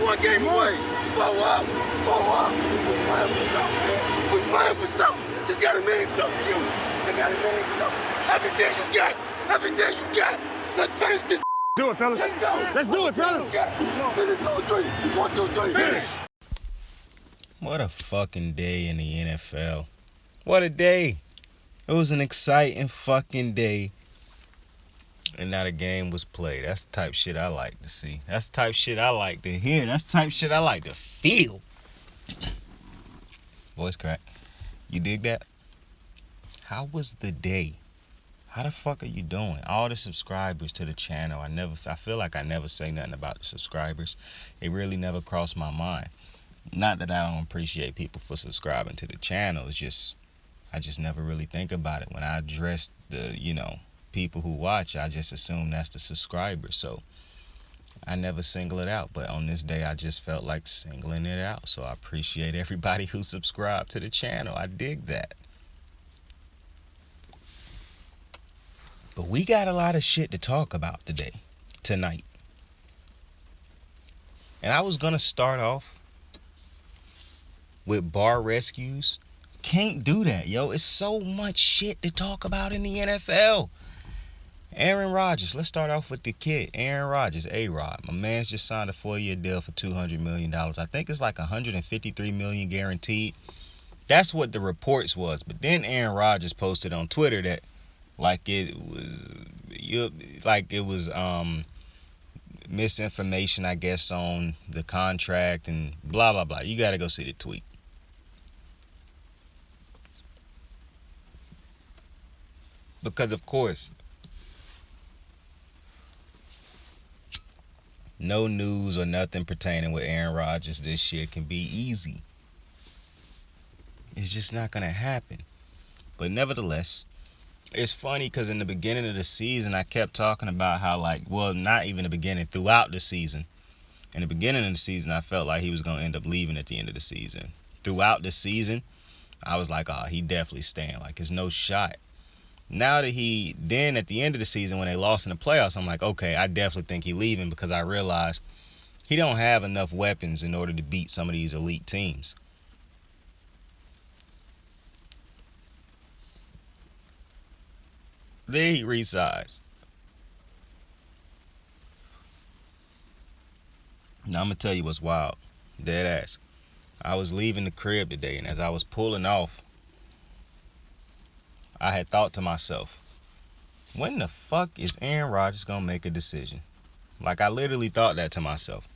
one game away. Blow up. We're playing for something, man. We're playing for something. It's gotta mean something to you. It gotta mean something. Everything you got. Everything you got. Let's finish this. Do it, fellas. Let's go. Let's do it, fellas. Finish 2-3. 1, 2, 3. Finish. What a fucking day in the NFL. What a day. It was an exciting fucking day. And now the game was played. That's the type of shit I like to see. That's the type of shit I like to hear. That's the type of shit I like to feel. Voice crack. You dig that? How was the day? How the fuck are you doing? All the subscribers to the channel. I feel like I never say nothing about the subscribers. It really never crossed my mind. Not that I don't appreciate people for subscribing to the channel. It's just, I just never really think about it. When I address the, people who watch, I just assume that's the subscribers. So I never single it out. But on this day, I just felt like singling it out. So I appreciate everybody who subscribed to the channel. I dig that. But we got a lot of shit to talk about tonight. And I was going to start off with bar rescues. Can't do that, yo. It's so much shit to talk about in the NFL. Aaron Rodgers. Let's start off with the kid. Aaron Rodgers, A-Rod. My man's just signed a 4-year deal for $200 million. I think it's like $153 million guaranteed. That's what the reports was. But then Aaron Rodgers posted on Twitter that it was misinformation, I guess, on the contract and blah blah blah. You gotta go see the tweet. Because of course, no news or nothing pertaining with Aaron Rodgers this year can be easy. It's just not gonna happen. But nevertheless, it's funny because in the beginning of the season, I kept talking about how, not even the beginning, throughout the season. In the beginning of the season, I felt like he was going to end up leaving at the end of the season. Throughout the season, I was like, he definitely staying. There's no shot. Now that then at the end of the season, when they lost in the playoffs, I'm like, okay, I definitely think he's leaving because I realized he don't have enough weapons in order to beat some of these elite teams. Then he resigns. Now I'm going to tell you what's wild. Dead ass. I was leaving the crib today, and as I was pulling off, I had thought to myself, when the fuck is Aaron Rodgers going to make a decision? I literally thought that to myself.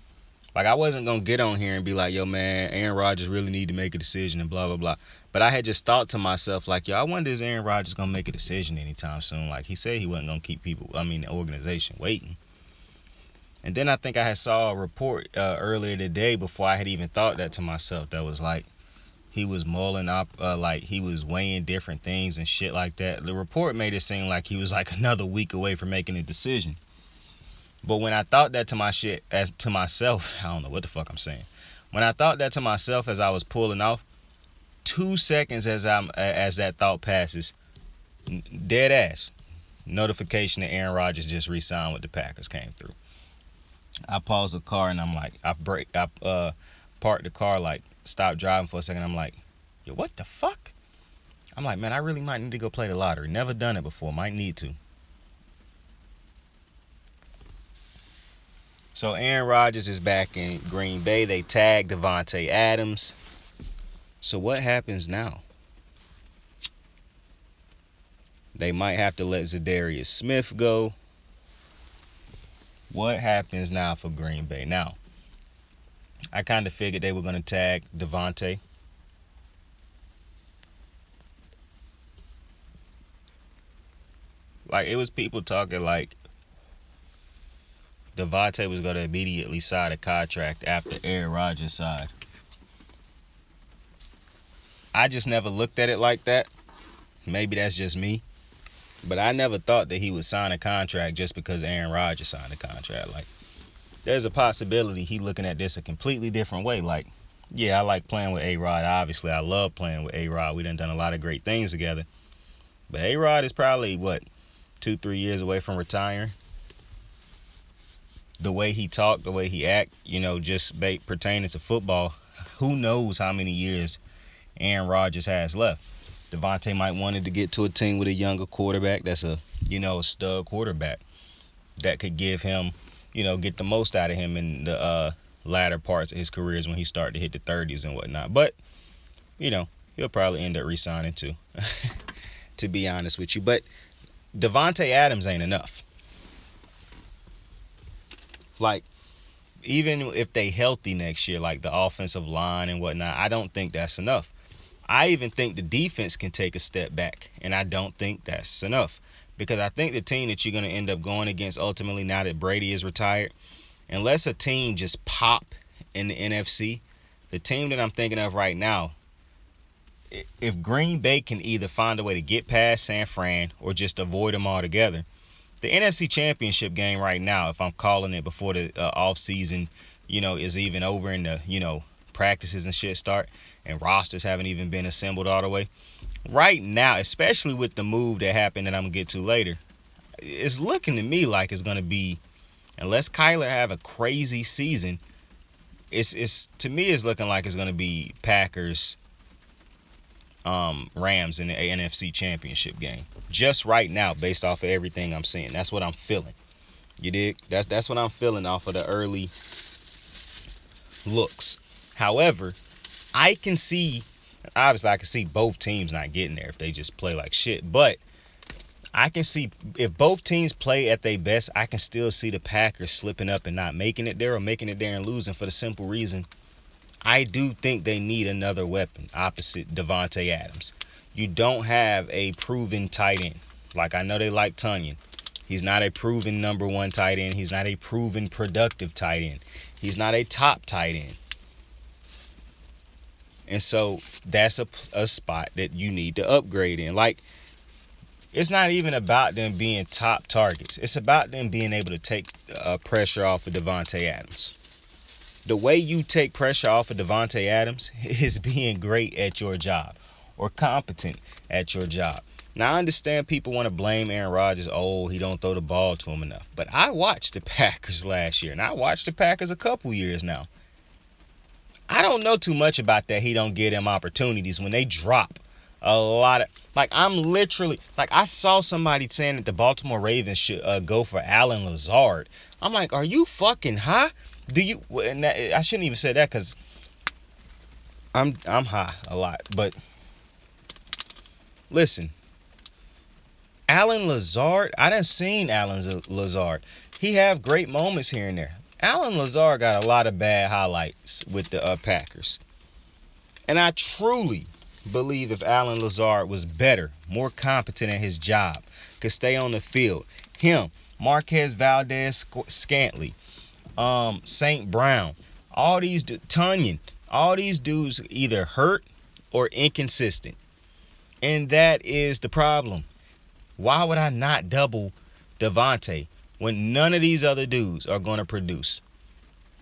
I wasn't going to get on here and be like, yo, man, Aaron Rodgers really need to make a decision and blah, blah, blah. But I had just thought to myself, yo, I wonder is Aaron Rodgers going to make a decision anytime soon? He said he wasn't going to keep the organization waiting. And then I think I had saw a report earlier today before I had even thought that to myself that was he was mulling up, he was weighing different things and shit like that. The report made it seem like he was another week away from making a decision. But when I thought that to myself, I don't know what the fuck I'm saying. When I thought that to myself as I was pulling off, 2 seconds as that thought passes, dead ass, notification that Aaron Rodgers just re-signed with the Packers came through. I paused the car and I'm like, I parked the car, stopped driving for a second. I'm like, yo, what the fuck? I'm like, man, I really might need to go play the lottery. Never done it before, might need to. So Aaron Rodgers is back in Green Bay. They tagged Davante Adams. So what happens now? They might have to let Zadarius Smith go. What happens now for Green Bay? Now, I kind of figured they were going to tag Davante. It was people talking Davante was going to immediately sign a contract after Aaron Rodgers signed. I just never looked at it like that. Maybe that's just me. But I never thought that he would sign a contract just because Aaron Rodgers signed a contract. There's a possibility he looking at this a completely different way. Yeah, I like playing with A-Rod. Obviously, I love playing with A-Rod. We done a lot of great things together. But A-Rod is probably, 2-3 years away from retiring. the way he talked, the way he act, just pertaining to football, who knows how many years Aaron Rodgers has left. Devontae might wanted to get to a team with a younger quarterback that's a stud quarterback that could give him, get the most out of him in the latter parts of his careers when he started to hit the 30s and whatnot. But, he'll probably end up re-signing too, to be honest with you. But Davante Adams ain't enough. Like, even if they healthy next year, like the offensive line and whatnot, I don't think that's enough. I even think the defense can take a step back, and I don't think that's enough. Because I think the team that you're going to end up going against ultimately now that Brady is retired, unless a team just pop in the NFC, the team that I'm thinking of right now, if Green Bay can either find a way to get past San Fran or just avoid them altogether, the NFC Championship game right now, if I'm calling it before the offseason, is even over and the, practices and shit start and rosters haven't even been assembled all the way. Right now, especially with the move that happened that I'm going to get to later, it's looking to me like it's going to be, unless Kyler have a crazy season, to me it's looking like it's going to be Packers, Rams in the NFC Championship game. Just right now, based off of everything I'm seeing. That's what I'm feeling. You dig? That's what I'm feeling off of the early looks. However, I can see both teams not getting there if they just play like shit. But I can see if both teams play at their best, I can still see the Packers slipping up and not making it there or making it there and losing for the simple reason I do think they need another weapon opposite Davante Adams. You don't have a proven tight end. Like, I know they like Tunyon. He's not a proven number one tight end. He's not a proven productive tight end. He's not a top tight end. And so that's a spot that you need to upgrade in. Like, it's not even about them being top targets. It's about them being able to take pressure off of Davante Adams. The way you take pressure off of Davante Adams is being great at your job or competent at your job. Now, I understand people want to blame Aaron Rodgers. Oh, he don't throw the ball to him enough. But I watched the Packers last year, and I watched the Packers a couple years now. I don't know too much about that. He don't get them opportunities when they drop a lot of, I saw somebody saying that the Baltimore Ravens should go for Allen Lazard. I'm like, are you fucking high? I shouldn't even say that because I'm high a lot. But listen, Allen Lazard, I done seen Allen Lazard. He have great moments here and there. Allen Lazard got a lot of bad highlights with the Packers. And I truly believe if Allen Lazard was better, more competent at his job, could stay on the field, him, Marquez Valdez-Scantling, St. Brown, Tunyon, all these dudes either hurt or inconsistent. And that is the problem. Why would I not double Davante when none of these other dudes are going to produce?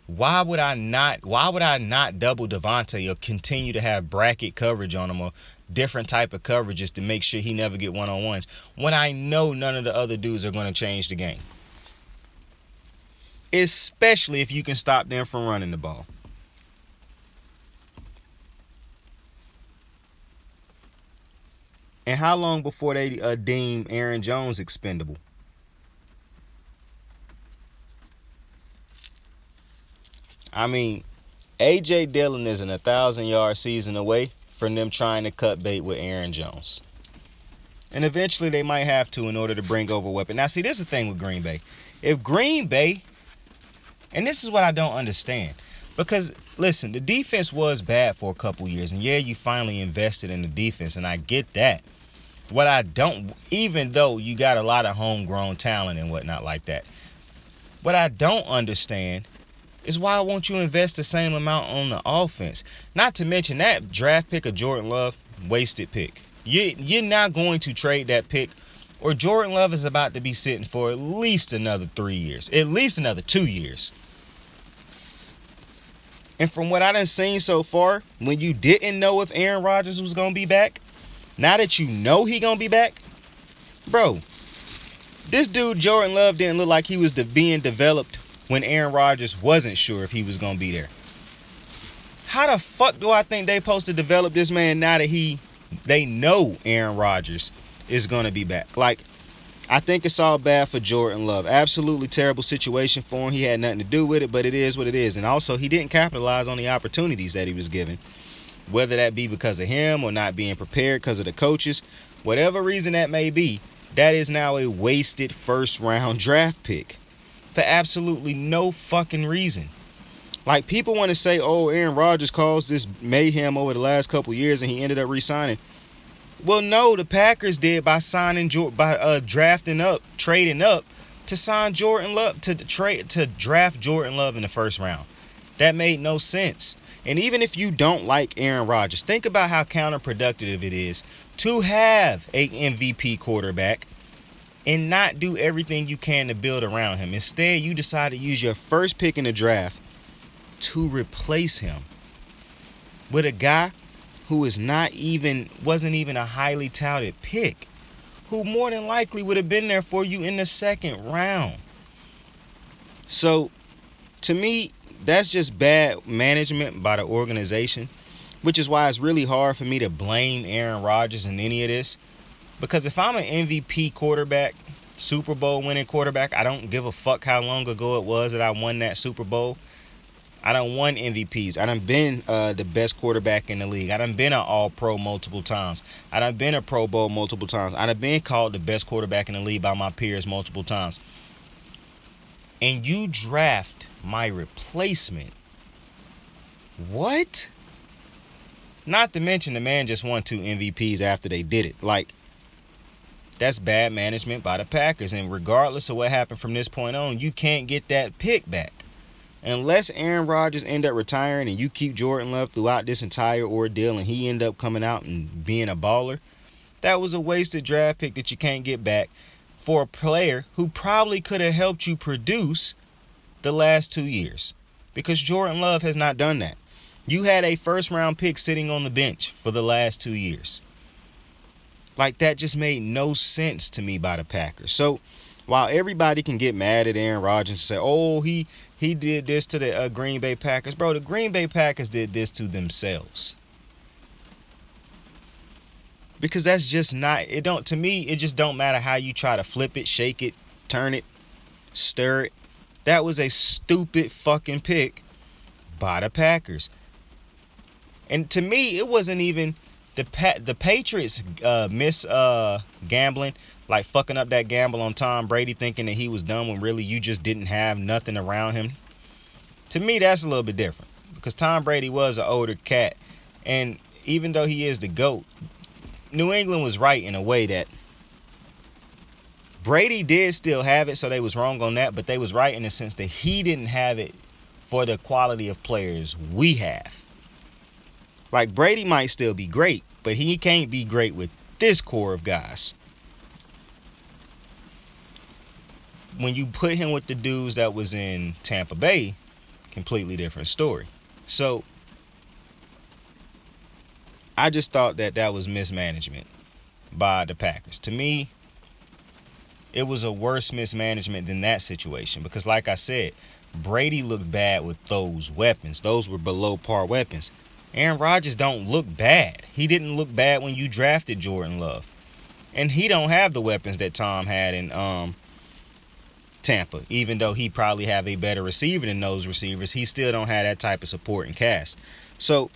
Why would I not double Davante or continue to have bracket coverage on him or different type of coverages to make sure he never get one-on-ones when I know none of the other dudes are going to change the game? Especially if you can stop them from running the ball. And how long before they deem Aaron Jones expendable? I mean, A.J. Dillon is an 1,000-yard season away from them trying to cut bait with Aaron Jones. And eventually they might have to in order to bring over a weapon. Now, see, this is the thing with Green Bay. If Green Bay, and this is what I don't understand. Because, listen, the defense was bad for a couple years. And, yeah, you finally invested in the defense, and I get that. What I don't, even though you got a lot of homegrown talent and whatnot like that, what I don't understand is why won't you invest the same amount on the offense? Not to mention that draft pick of Jordan Love, wasted pick. You're not going to trade that pick, or Jordan Love is about to be sitting for at least another 3 years, at least another 2 years. And from what I done seen so far, when you didn't know if Aaron Rodgers was going to be back, now that you know he going to be back, bro, this dude Jordan Love didn't look like he was being developed when Aaron Rodgers wasn't sure if he was going to be there. How the fuck do I think they supposed to develop this man now that they know Aaron Rodgers is going to be back? Like, I think it's all bad for Jordan Love. Absolutely terrible situation for him. He had nothing to do with it, but it is what it is. And also, he didn't capitalize on the opportunities that he was given. Whether that be because of him or not being prepared because of the coaches, whatever reason that may be, that is now a wasted first-round draft pick for absolutely no fucking reason. Like, people want to say, oh, Aaron Rodgers caused this mayhem over the last couple years and he ended up re-signing. Well, no, the Packers did by trading up to sign Jordan Love, to draft Jordan Love in the first round. That made no sense. And even if you don't like Aaron Rodgers, think about how counterproductive it is to have an MVP quarterback and not do everything you can to build around him. Instead, you decide to use your first pick in the draft to replace him with a guy who wasn't even a highly touted pick, who more than likely would have been there for you in the second round. So, to me, that's just bad management by the organization, which is why it's really hard for me to blame Aaron Rodgers in any of this. Because if I'm an MVP quarterback, Super Bowl winning quarterback, I don't give a fuck how long ago it was that I won that Super Bowl. I done won MVPs. I done been the best quarterback in the league. I done been an All-Pro multiple times. I done been a Pro Bowl multiple times. I done been called the best quarterback in the league by my peers multiple times. And you draft my replacement. What? Not to mention the man just won 2 MVPs after they did it. Like, that's bad management by the Packers. And regardless of what happened from this point on, you can't get that pick back. Unless Aaron Rodgers end up retiring and you keep Jordan Love throughout this entire ordeal and he end up coming out and being a baller, that was a wasted draft pick that you can't get back for a player who probably could have helped you produce the last 2 years. Because Jordan Love has not done that. You had a first-round pick sitting on the bench for the last 2 years. Like, that just made no sense to me by the Packers. So, while everybody can get mad at Aaron Rodgers and say, oh, he did this to the Green Bay Packers. Bro, the Green Bay Packers did this to themselves. Because that's just not, to me, it just don't matter how you try to flip it, shake it, turn it, stir it. That was a stupid fucking pick by the Packers. And to me, it wasn't even the Patriots miss gambling, like fucking up that gamble on Tom Brady, thinking that he was done when really you just didn't have nothing around him. To me, that's a little bit different because Tom Brady was an older cat, and even though he is the GOAT, New England was right in a way that Brady did still have it, so they was wrong on that, but they was right in the sense that he didn't have it for the quality of players we have. Like, Brady might still be great, but he can't be great with this core of guys. When you put him with the dudes that was in Tampa Bay, completely different story. So, I just thought that was mismanagement by the Packers. To me, it was a worse mismanagement than that situation because, like I said, Brady looked bad with those weapons. Those were below par weapons. Aaron Rodgers don't look bad. He didn't look bad when you drafted Jordan Love. And he don't have the weapons that Tom had in Tampa. Even though he probably have a better receiver than those receivers, he still don't have that type of support and cast. So,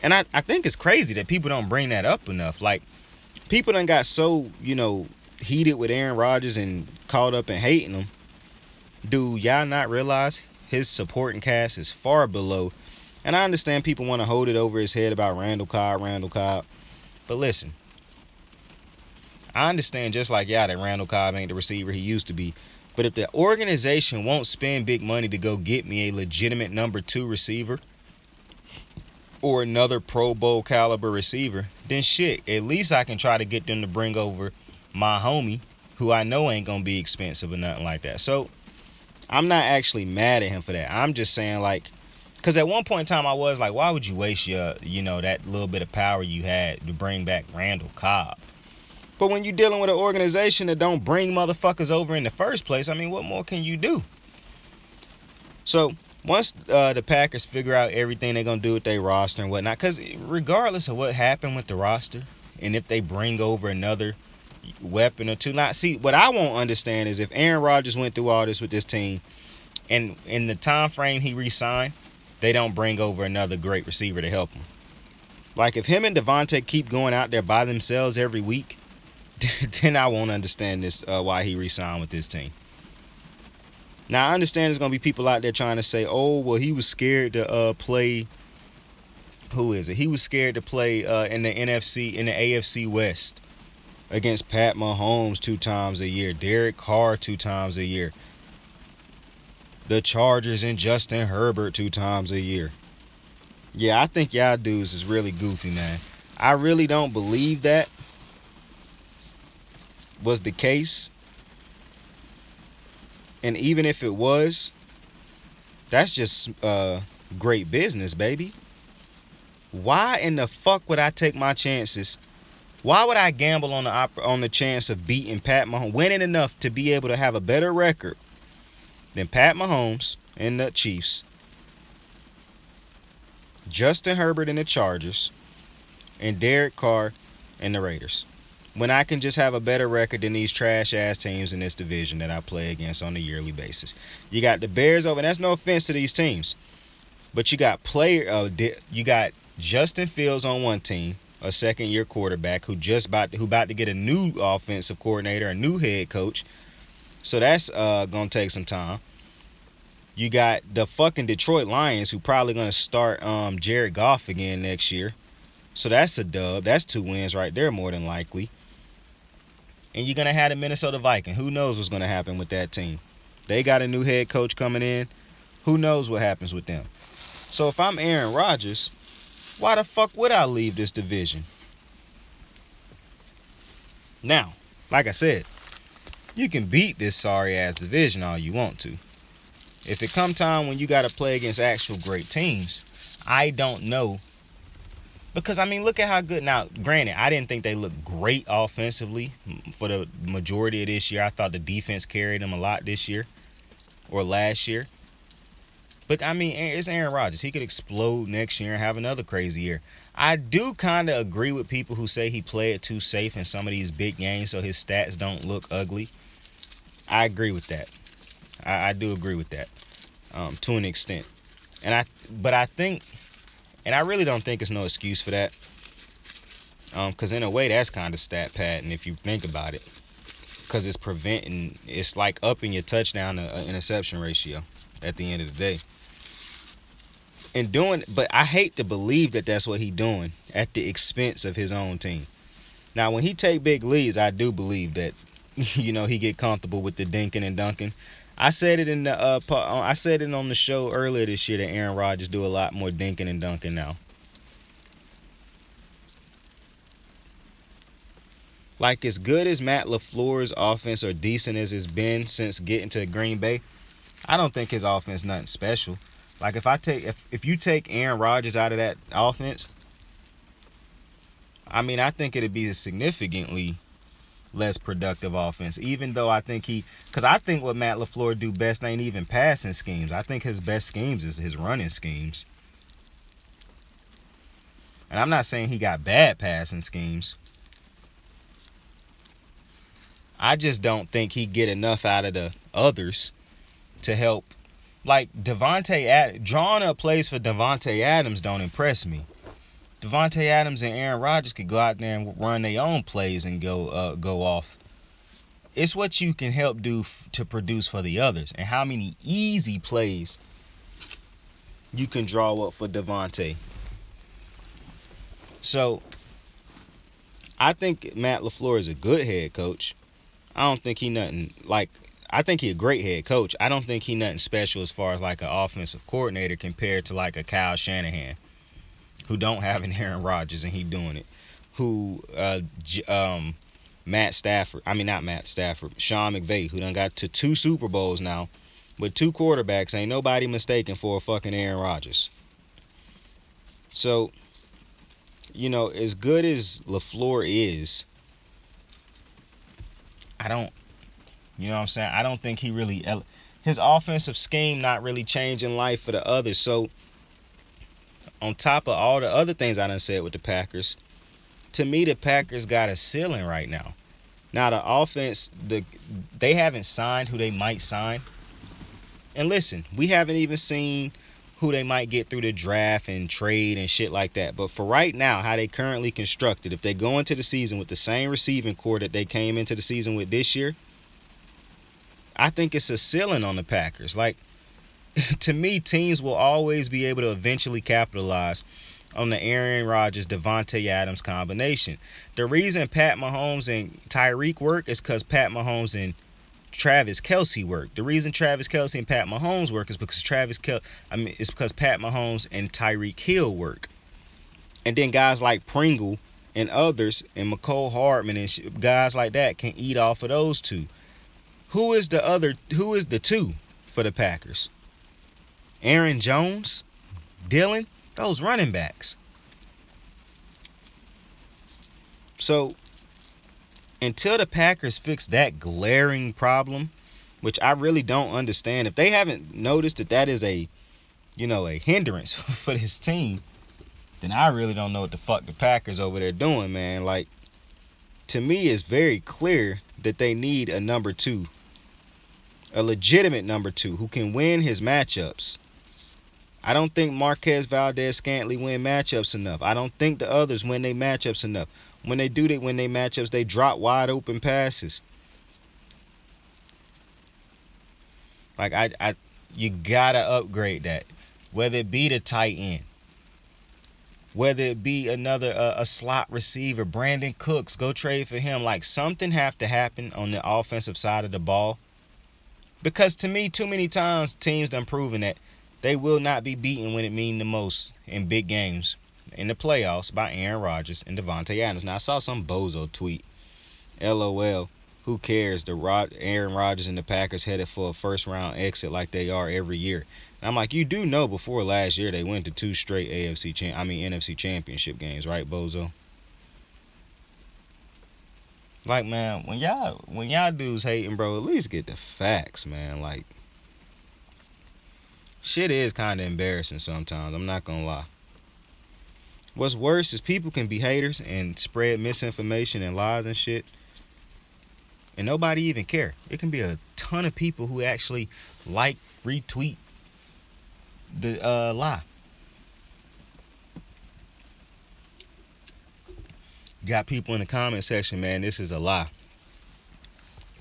and I think it's crazy that people don't bring that up enough. Like, people done got so, heated with Aaron Rodgers and caught up in hating him. Do y'all not realize his supporting cast is far below? And I understand people want to hold it over his head about Randall Cobb. But listen, I understand just like y'all that Randall Cobb ain't the receiver he used to be. But if the organization won't spend big money to go get me a legitimate number 2 receiver or another Pro Bowl caliber receiver, then shit, at least I can try to get them to bring over my homie, who I know ain't going to be expensive or nothing like that. So, I'm not actually mad at him for that. I'm just saying, like, because at one point in time I was like, why would you waste your, that little bit of power you had to bring back Randall Cobb? But when you're dealing with an organization that don't bring motherfuckers over in the first place, I mean, what more can you do? So once the Packers figure out everything they're gonna do with their roster and whatnot, because regardless of what happened with the roster, and if they bring over another weapon or two, not see what I won't understand is if Aaron Rodgers went through all this with this team, and in the time frame he re-signed, they don't bring over another great receiver to help him. Like if him and Devontae keep going out there by themselves every week, then I won't understand this why he re-signed with this team. Now I understand there's gonna be people out there trying to say, "Oh, well, he was scared to play." Who is it? He was scared to play in the AFC West against Pat Mahomes 2 times a year, Derek Carr 2 times a year, the Chargers and Justin Herbert 2 times a year. Yeah, I think y'all dudes is really goofy, man. I really don't believe that was the case. And even if it was, that's just great business, baby. Why in the fuck would I take my chances? Why would I gamble on the chance of beating Pat Mahomes, winning enough to be able to have a better record than Pat Mahomes and the Chiefs, Justin Herbert and the Chargers, and Derek Carr and the Raiders, when I can just have a better record than these trash-ass teams in this division that I play against on a yearly basis? You got the Bears over, and that's no offense to these teams, but you got Justin Fields on one team, a second-year quarterback who about to get a new offensive coordinator, a new head coach, so that's gonna take some time. You got the fucking Detroit Lions who probably gonna start Jared Goff again next year, so that's a dub. That's 2 wins right there, more than likely. And you're gonna have the Minnesota Vikings. Who knows what's gonna happen with that team? They got a new head coach coming in. Who knows what happens with them? So if I'm Aaron Rodgers, why the fuck would I leave this division? Now, like I said, you can beat this sorry-ass division all you want to. If it come time when you got to play against actual great teams, I don't know. Because, I mean, look at how good. Now, granted, I didn't think they looked great offensively for the majority of this year. I thought the defense carried them a lot this year or last year. But, I mean, it's Aaron Rodgers. He could explode next year and have another crazy year. I do kind of agree with people who say he played too safe in some of these big games so his stats don't look ugly. I agree with that. I do agree with that to an extent. But I think, and I really don't think it's no excuse for that. Because in a way, that's kind of stat padding if you think about it. Because it's like upping your touchdown to interception ratio at the end of the day. But I hate to believe that that's what he's doing at the expense of his own team. Now, when he take big leads, I do believe that, he get comfortable with the dinking and dunking. I said it on the show earlier this year that Aaron Rodgers do a lot more dinking and dunking now. Like, as good as Matt LaFleur's offense, or decent as it's been since getting to Green Bay, I don't think his offense nothing special. Like, if you take Aaron Rodgers out of that offense, I mean, I think it'd be a significantly less productive offense. Even though I think because I think what Matt LaFleur do best ain't even passing schemes. I think his best schemes is his running schemes. And I'm not saying he got bad passing schemes. I just don't think he get enough out of the others to help. Like drawing up plays for Devontae Adams don't impress me. Devontae Adams and Aaron Rodgers could go out there and run their own plays and go off. It's what you can help do to produce for the others, and how many easy plays you can draw up for Devontae. So I think Matt LaFleur is a good head coach. I don't think he nothing like. I think he a great head coach. I don't think he nothing special as far as like an offensive coordinator compared to like a Kyle Shanahan, who don't have an Aaron Rodgers and he doing it. Who Matt Stafford. I mean, not Matt Stafford. Sean McVay, who done got to 2 Super Bowls now with 2 quarterbacks. Ain't nobody mistaken for a fucking Aaron Rodgers. So, as good as LaFleur is, I don't, you know what I'm saying? I don't think he really, his offensive scheme not really changing life for the others. So on top of all the other things I done said with the Packers, to me the Packers got a ceiling right now. Now the offense, they haven't signed who they might sign. And listen, we haven't even seen who they might get through the draft and trade and shit like that. But for right now, how they currently constructed, if they go into the season with the same receiving core that they came into the season with this year, I think it's a ceiling on the Packers. Like, to me, teams will always be able to eventually capitalize on the Aaron Rodgers, Devontae Adams combination. The reason Pat Mahomes and Tyreek work is because Pat Mahomes and Travis Kelce work. The reason Travis Kelce and Pat Mahomes work is because it's because Pat Mahomes and Tyreek Hill work. And then guys like Pringle and others and McCole Hardman and guys like that can eat off of those two. Who is the two for the Packers? Aaron Jones, Dylan, those running backs. So until the Packers fix that glaring problem, which I really don't understand, if they haven't noticed that is a hindrance for this team, then I really don't know what the fuck the Packers over there doing, man. Like, to me, it's very clear that they need a number two, a legitimate number two who can win his matchups. I don't think Marquez Valdez-Scantling win matchups enough. I don't think the others win their matchups enough. When they do win their matchups, they drop wide open passes. Like, you gotta upgrade that. Whether it be the tight end, whether it be another a slot receiver, Brandon Cooks, go trade for him. Like, something have to happen on the offensive side of the ball. Because to me, too many times teams done proven that they will not be beaten when it means the most in big games in the playoffs by Aaron Rodgers and Devontae Adams. Now, I saw some bozo tweet, LOL, who cares? Aaron Rodgers and the Packers headed for a first-round exit like they are every year. And I'm like, you do know before last year they went to 2 straight NFC championship games, right, bozo? Like, man, when y'all dudes hating, bro, at least get the facts, man. Like, shit is kind of embarrassing sometimes. I'm not gonna lie. What's worse is people can be haters and spread misinformation and lies and shit, and nobody even care. It can be a ton of people who actually retweet the lie. Got people in the comment section, man, this is a lie.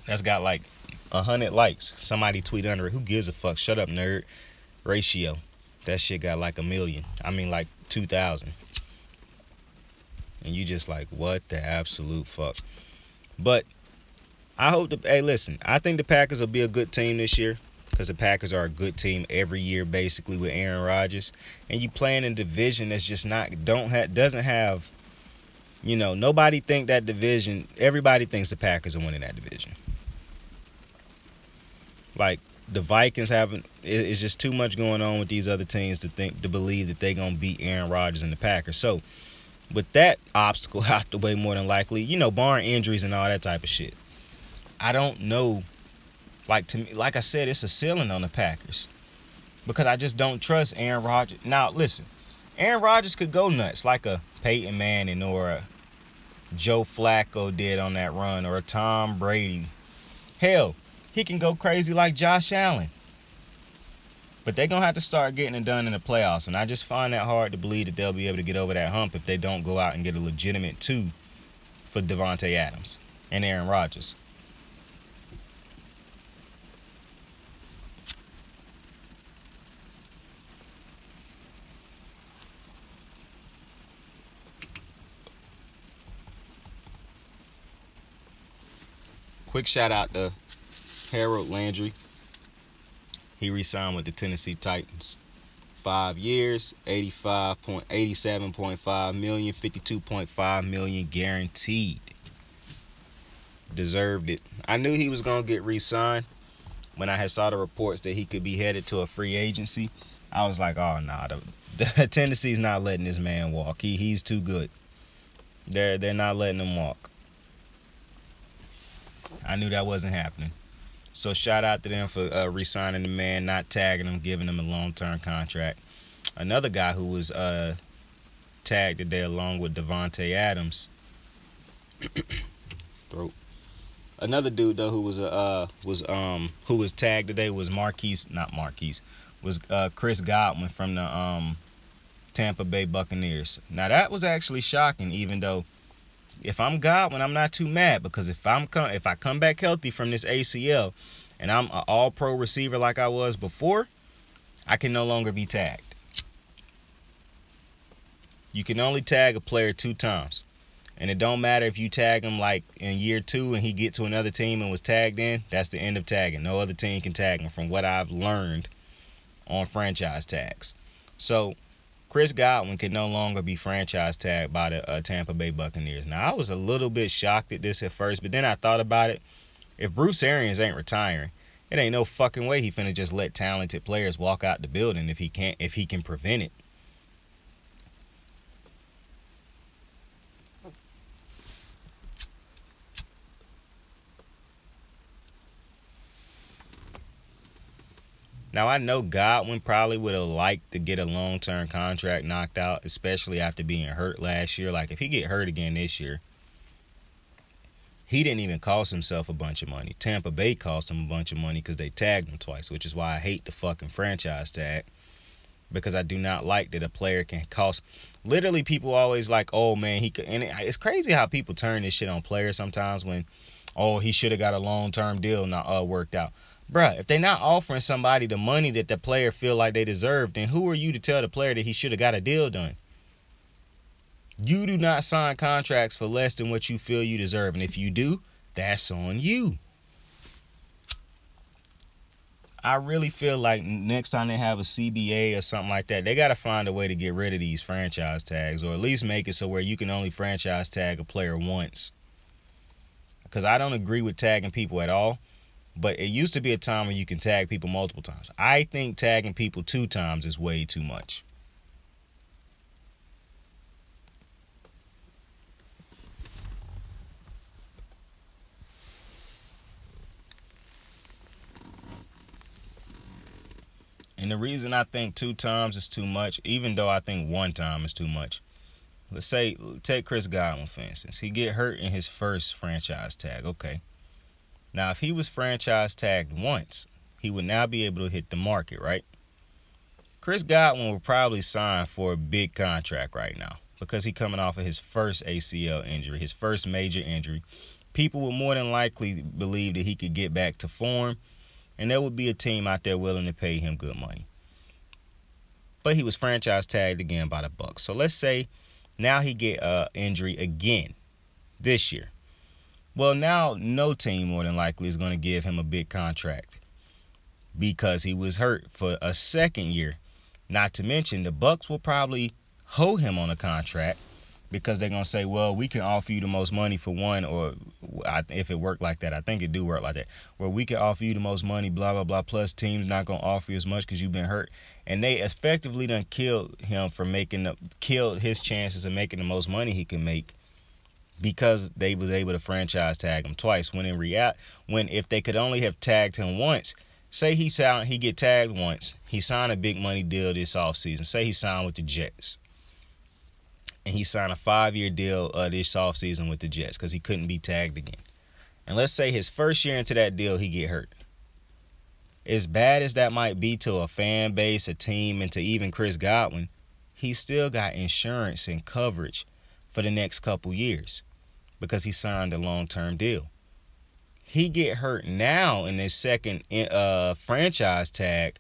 That's got like 100 likes. Somebody tweet under it, who gives a fuck? Shut up, nerd. Ratio. That shit got like 1 million. I mean, like 2,000. And you just like, what the absolute fuck? But I hope hey, listen, I think the Packers will be a good team this year, because the Packers are a good team every year basically with Aaron Rodgers. And you playing in a division that's just doesn't have, nobody think that division, everybody thinks the Packers are winning that division. Like, the Vikings it's just too much going on with these other teams to believe that they're going to beat Aaron Rodgers and the Packers. So, with that obstacle out the way more than likely, barring injuries and all that type of shit, I don't know. Like, to me, like I said, it's a ceiling on the Packers, because I just don't trust Aaron Rodgers. Now, listen, Aaron Rodgers could go nuts like a Peyton Manning or a Joe Flacco did on that run, or a Tom Brady. Hell, he can go crazy like Josh Allen. But they're going to have to start getting it done in the playoffs. And I just find that hard to believe that they'll be able to get over that hump if they don't go out and get a legitimate 2 for Devontae Adams and Aaron Rodgers. Quick shout out to Harold Landry. He re-signed with the Tennessee Titans. 5 years, $87.5 million, $52.5 million guaranteed. Deserved it. I knew he was going to get re-signed when I had saw the reports that he could be headed to a free agency. I was like, oh, nah, the Tennessee's not letting this man walk. He's too good. They're not letting him walk. I knew that wasn't happening. So shout out to them for re-signing the man, not tagging him, giving him a long-term contract. Another guy who was tagged today along with Devontae Adams. Throat. Another dude though who was tagged today was Chris Godwin from the Tampa Bay Buccaneers. Now that was actually shocking, even though if I'm Godwin, I'm not too mad, because if I come back healthy from this ACL and I'm an all-pro receiver like I was before, I can no longer be tagged. You can only tag a player 2 times. And it don't matter if you tag him like in year 2 and he get to another team and was tagged in, that's the end of tagging. No other team can tag him, from what I've learned on franchise tags. So Chris Godwin can no longer be franchise tagged by the Tampa Bay Buccaneers. Now, I was a little bit shocked at this at first, but then I thought about it. If Bruce Arians ain't retiring, it ain't no fucking way he finna just let talented players walk out the building if he can prevent it. Now, I know Godwin probably would have liked to get a long-term contract knocked out, especially after being hurt last year. Like, if he get hurt again this year, he didn't even cost himself a bunch of money. Tampa Bay cost him a bunch of money because they tagged him twice, which is why I hate the fucking franchise tag, because I do not like that a player can cost. Literally, people always like, oh, man, he could. And it's crazy how people turn this shit on players sometimes when, oh, he should have got a long-term deal not worked out. Bruh, if they're not offering somebody the money that the player feel like they deserve, then who are you to tell the player that he should have got a deal done? You do not sign contracts for less than what you feel you deserve. And if you do, that's on you. I really feel like next time they have a CBA or something like that, they got to find a way to get rid of these franchise tags, or at least make it so where you can only franchise tag a player once. Because I don't agree with tagging people at all. But it used to be a time where you can tag people multiple times. I think tagging people 2 times is way too much. And the reason I think 2 times is too much, even though I think 1 time is too much. Let's say, take Chris Godwin, for instance. He get hurt in his first franchise tag. Okay. Now, if he was franchise tagged once, he would now be able to hit the market, right? Chris Godwin will probably sign for a big contract right now because he's coming off of his first ACL injury, his first major injury. People will more than likely believe that he could get back to form, and there would be a team out there willing to pay him good money. But he was franchise tagged again by the Bucs. So let's say now he get an injury again this year. Well, now no team more than likely is going to give him a big contract because he was hurt for a second year. Not to mention the Bucs will probably hold him on a contract because they're going to say, well, we can offer you the most money for one, or if it worked like that, I think it do work like that, where we can offer you the most money, blah, blah, blah, plus teams not going to offer you as much because you've been hurt. And they effectively done killed him for killed his chances of making the most money he can make, because they was able to franchise tag him twice. When if they could only have tagged him once, say he get tagged once, he signed a big money deal this offseason. Say he signed with the Jets, and he signed a 5-year deal this offseason with the Jets because he couldn't be tagged again. And let's say his first year into that deal, he get hurt. As bad as that might be to a fan base, a team, and to even Chris Godwin, he still got insurance and coverage for the next couple years because he signed a long-term deal. He get hurt now in his second franchise tag,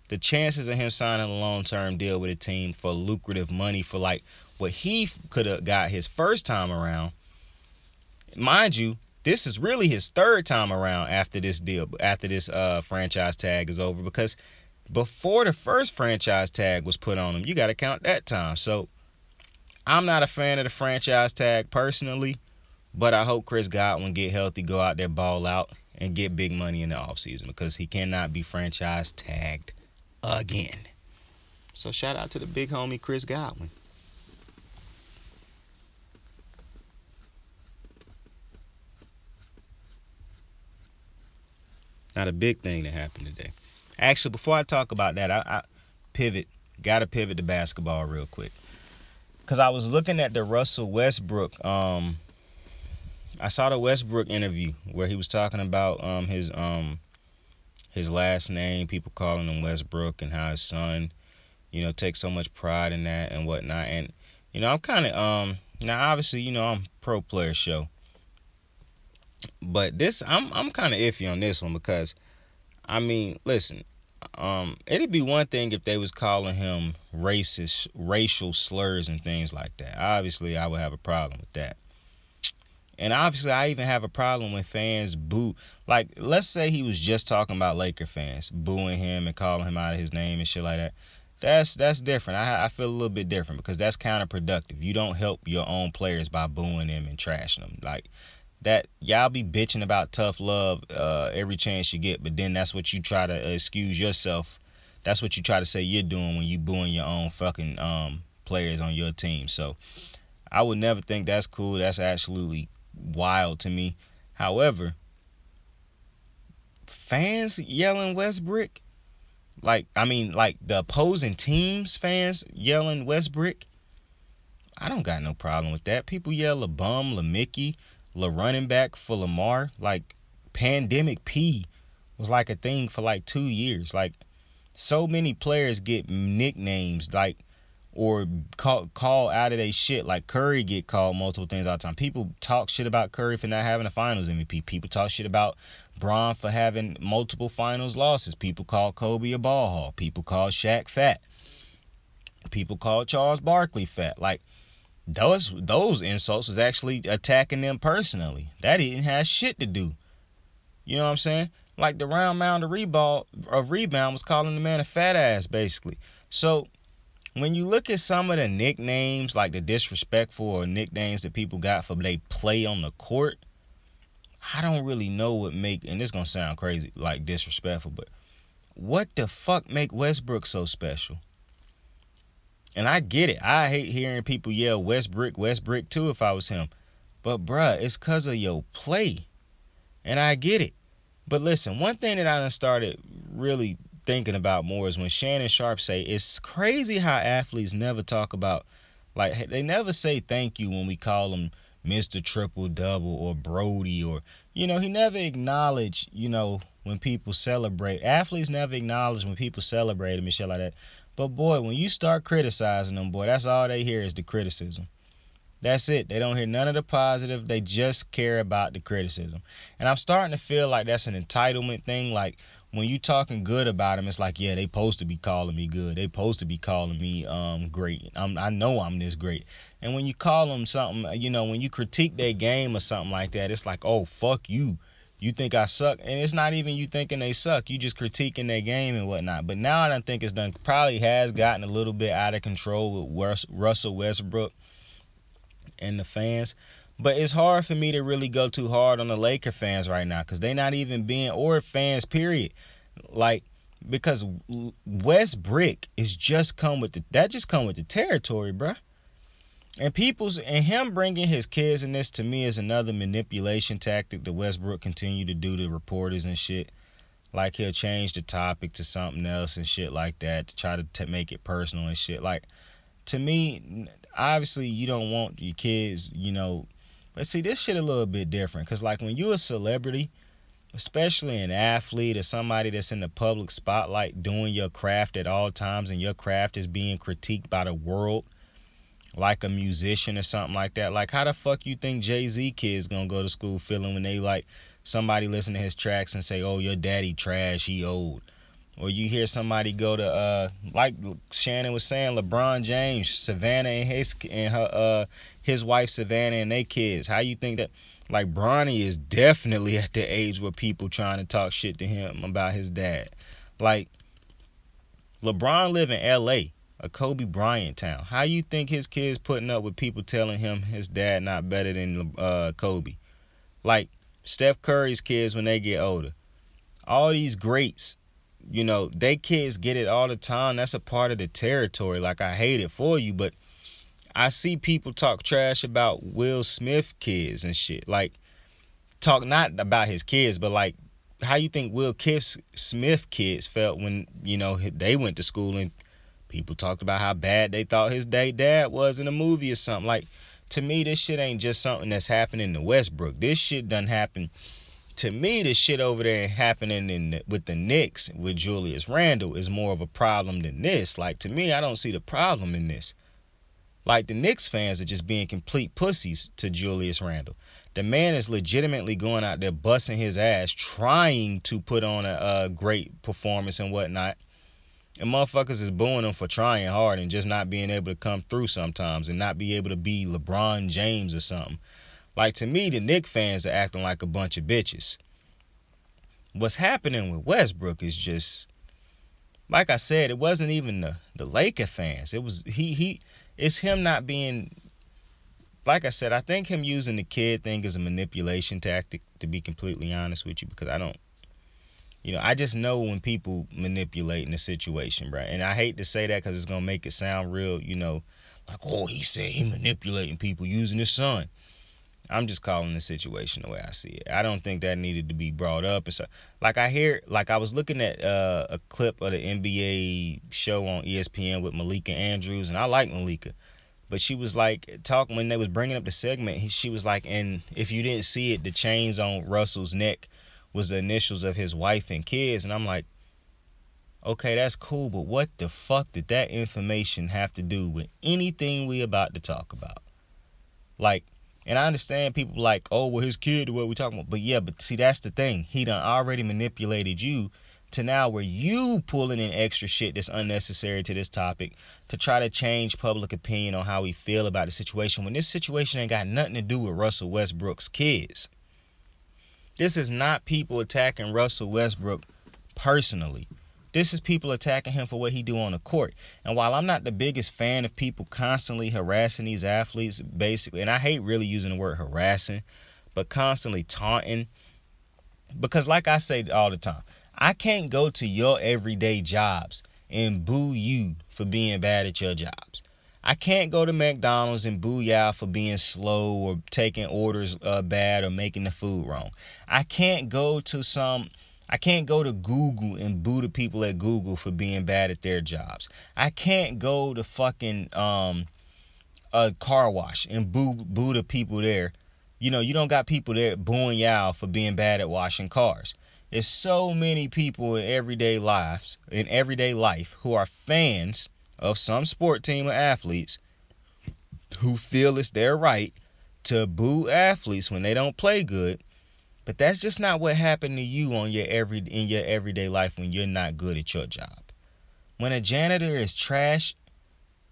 the chances of him signing a long-term deal with a team for lucrative money for like what he could have got his first time around, mind you, this is really his 3rd time around after this franchise tag is over, because before the first franchise tag was put on him, you got to count that time. So I'm not a fan of the franchise tag personally, but I hope Chris Godwin get healthy, go out there, ball out, and get big money in the offseason, because he cannot be franchise tagged again. So shout out to the big homie Chris Godwin. Not a big thing that happened today. Actually, before I talk about that, I gotta pivot to basketball real quick. Cause I was looking at the Russell Westbrook. I saw the Westbrook interview where he was talking about his last name, people calling him Westbrook, and how his son, takes so much pride in that and whatnot. And I'm kind of now obviously I'm pro player show, but this I'm kind of iffy on this one because I mean, listen, it'd be one thing if they was calling him racist, racial slurs and things like that. Obviously, I would have a problem with that. And obviously, I even have a problem when fans boo. Like, let's say he was just talking about Laker fans booing him and calling him out of his name and shit like that. That's different. I feel a little bit different because that's counterproductive. You don't help your own players by booing them and trashing them. Like that, y'all be bitching about tough love every chance you get, but then that's what you try to excuse yourself. That's what you try to say you're doing when you booing your own fucking players on your team. So I would never think that's cool. That's absolutely wild to me. However, fans yelling Westbrook, like the opposing team's fans yelling Westbrook, I don't got no problem with that. People yell a bum, la Mickey, la running back for Lamar. Like Pandemic P was like a thing for like 2 years. Like so many players get nicknames like or call out of their shit. Like Curry get called multiple things all the time. People talk shit about Curry for not having a finals MVP. People talk shit about Bron for having multiple finals losses. People call Kobe a ball hog. People call Shaq fat. People call Charles Barkley fat. Like those insults was actually attacking them personally. That didn't have shit to do. You know what I'm saying? Like the round mound of rebound was calling the man a fat ass basically. So when you look at some of the nicknames, like the disrespectful or nicknames that people got for they play on the court, I don't really know what make, and this gonna sound crazy, like disrespectful, but what the fuck make Westbrook so special? And I get it. I hate hearing people yell Westbrook too if I was him. But bruh, it's cause of your play. And I get it. But listen, one thing that I done started really thinking about more is when Shannon Sharp say it's crazy how athletes never talk about, like they never say thank you when we call them Mr. Triple Double or Brody, or he never acknowledge when people celebrate. Athletes never acknowledge when people celebrate them and shit like that. But boy, when you start criticizing them, boy, that's all they hear is the criticism. That's it. They don't hear none of the positive. They just care about the criticism. And I'm starting to feel like that's an entitlement thing. Like when you talking good about them, it's like, yeah, they supposed to be calling me good. They supposed to be calling me great. I know I'm this great. And when you call them something, when you critique their game or something like that, it's like, oh, fuck you. You think I suck. And it's not even you thinking they suck. You just critiquing their game and whatnot. But now I don't think it's done. Probably has gotten a little bit out of control with Russell Westbrook and the fans. But it's hard for me to really go too hard on the Laker fans right now because they not even being, or fans period, like because Westbrook is just come with the territory, bruh. And him bringing his kids in this, to me, is another manipulation tactic that Westbrook continue to do to reporters and shit. Like he'll change the topic to something else and shit like that to try to make it personal and shit. Like, to me, obviously you don't want your kids, but see, this shit a little bit different. Because like when you a celebrity, especially an athlete or somebody that's in the public spotlight doing your craft at all times, and your craft is being critiqued by the world, like a musician or something like that. Like how the fuck you think Jay-Z kids gonna go to school feeling when they like somebody listen to his tracks and say, oh, your daddy trash, he old? Or you hear somebody go to like Shannon was saying, LeBron James, Savannah and his wife Savannah and their kids. How you think that, like, Bronny is definitely at the age where people trying to talk shit to him about his dad. Like, LeBron live in LA, a Kobe Bryant town. How you think his kids putting up with people telling him his dad not better than Kobe? Like Steph Curry's kids when they get older. All these greats, they kids get it all the time. That's a part of the territory. Like, I hate it for you, but I see people talk trash about Will Smith kids and shit. Like, talk not about his kids, but like Will Smith kids felt when, they went to school and people talked about how bad they thought his dad was in a movie or something? Like, to me, this shit ain't just something that's happening to Westbrook. This shit done happened. To me, the shit over there happening with the Knicks with Julius Randle is more of a problem than this. Like, to me, I don't see the problem in this. Like, the Knicks fans are just being complete pussies to Julius Randle. The man is legitimately going out there busting his ass, trying to put on a great performance and whatnot. And motherfuckers is booing him for trying hard and just not being able to come through sometimes and not be able to be LeBron James or something. Like, to me, the Knicks fans are acting like a bunch of bitches. What's happening with Westbrook is just, like I said, it wasn't even the Laker fans. It was it's him not being, like I said, I think him using the kid thing is a manipulation tactic, to be completely honest with you, because I just know when people manipulate in a situation, bro. And I hate to say that because it's going to make it sound real, like, oh, he said he manipulating people using his son. I'm just calling the situation the way I see it. I don't think that needed to be brought up. And so, I was looking at a clip of the NBA show on ESPN with Malika Andrews, and I like Malika. But she was like, talking when they was bringing up the segment, she was like, and if you didn't see it, the chains on Russell's neck was the initials of his wife and kids. And I'm like, okay, that's cool, but what the fuck did that information have to do with anything we about to talk about? Like, and I understand people like, oh, well, his kid, what we talking about? But yeah, but see, that's the thing. He done already manipulated you to now where you pulling in extra shit that's unnecessary to this topic to try to change public opinion on how we feel about the situation, when this situation ain't got nothing to do with Russell Westbrook's kids. This is not people attacking Russell Westbrook personally. This is people attacking him for what he do on the court. And while I'm not the biggest fan of people constantly harassing these athletes, basically, and I hate really using the word harassing, but constantly taunting, because like I say all the time, I can't go to your everyday jobs and boo you for being bad at your jobs. I can't go to McDonald's and boo y'all for being slow or taking orders bad or making the food wrong. I can't go to Google and boo the people at Google for being bad at their jobs. I can't go to fucking a car wash and boo the people there. You don't got people there booing y'all for being bad at washing cars. There's so many people in everyday life who are fans of some sport team or athletes who feel it's their right to boo athletes when they don't play good. But that's just not what happened to you in your everyday life when you're not good at your job. When a janitor is trash,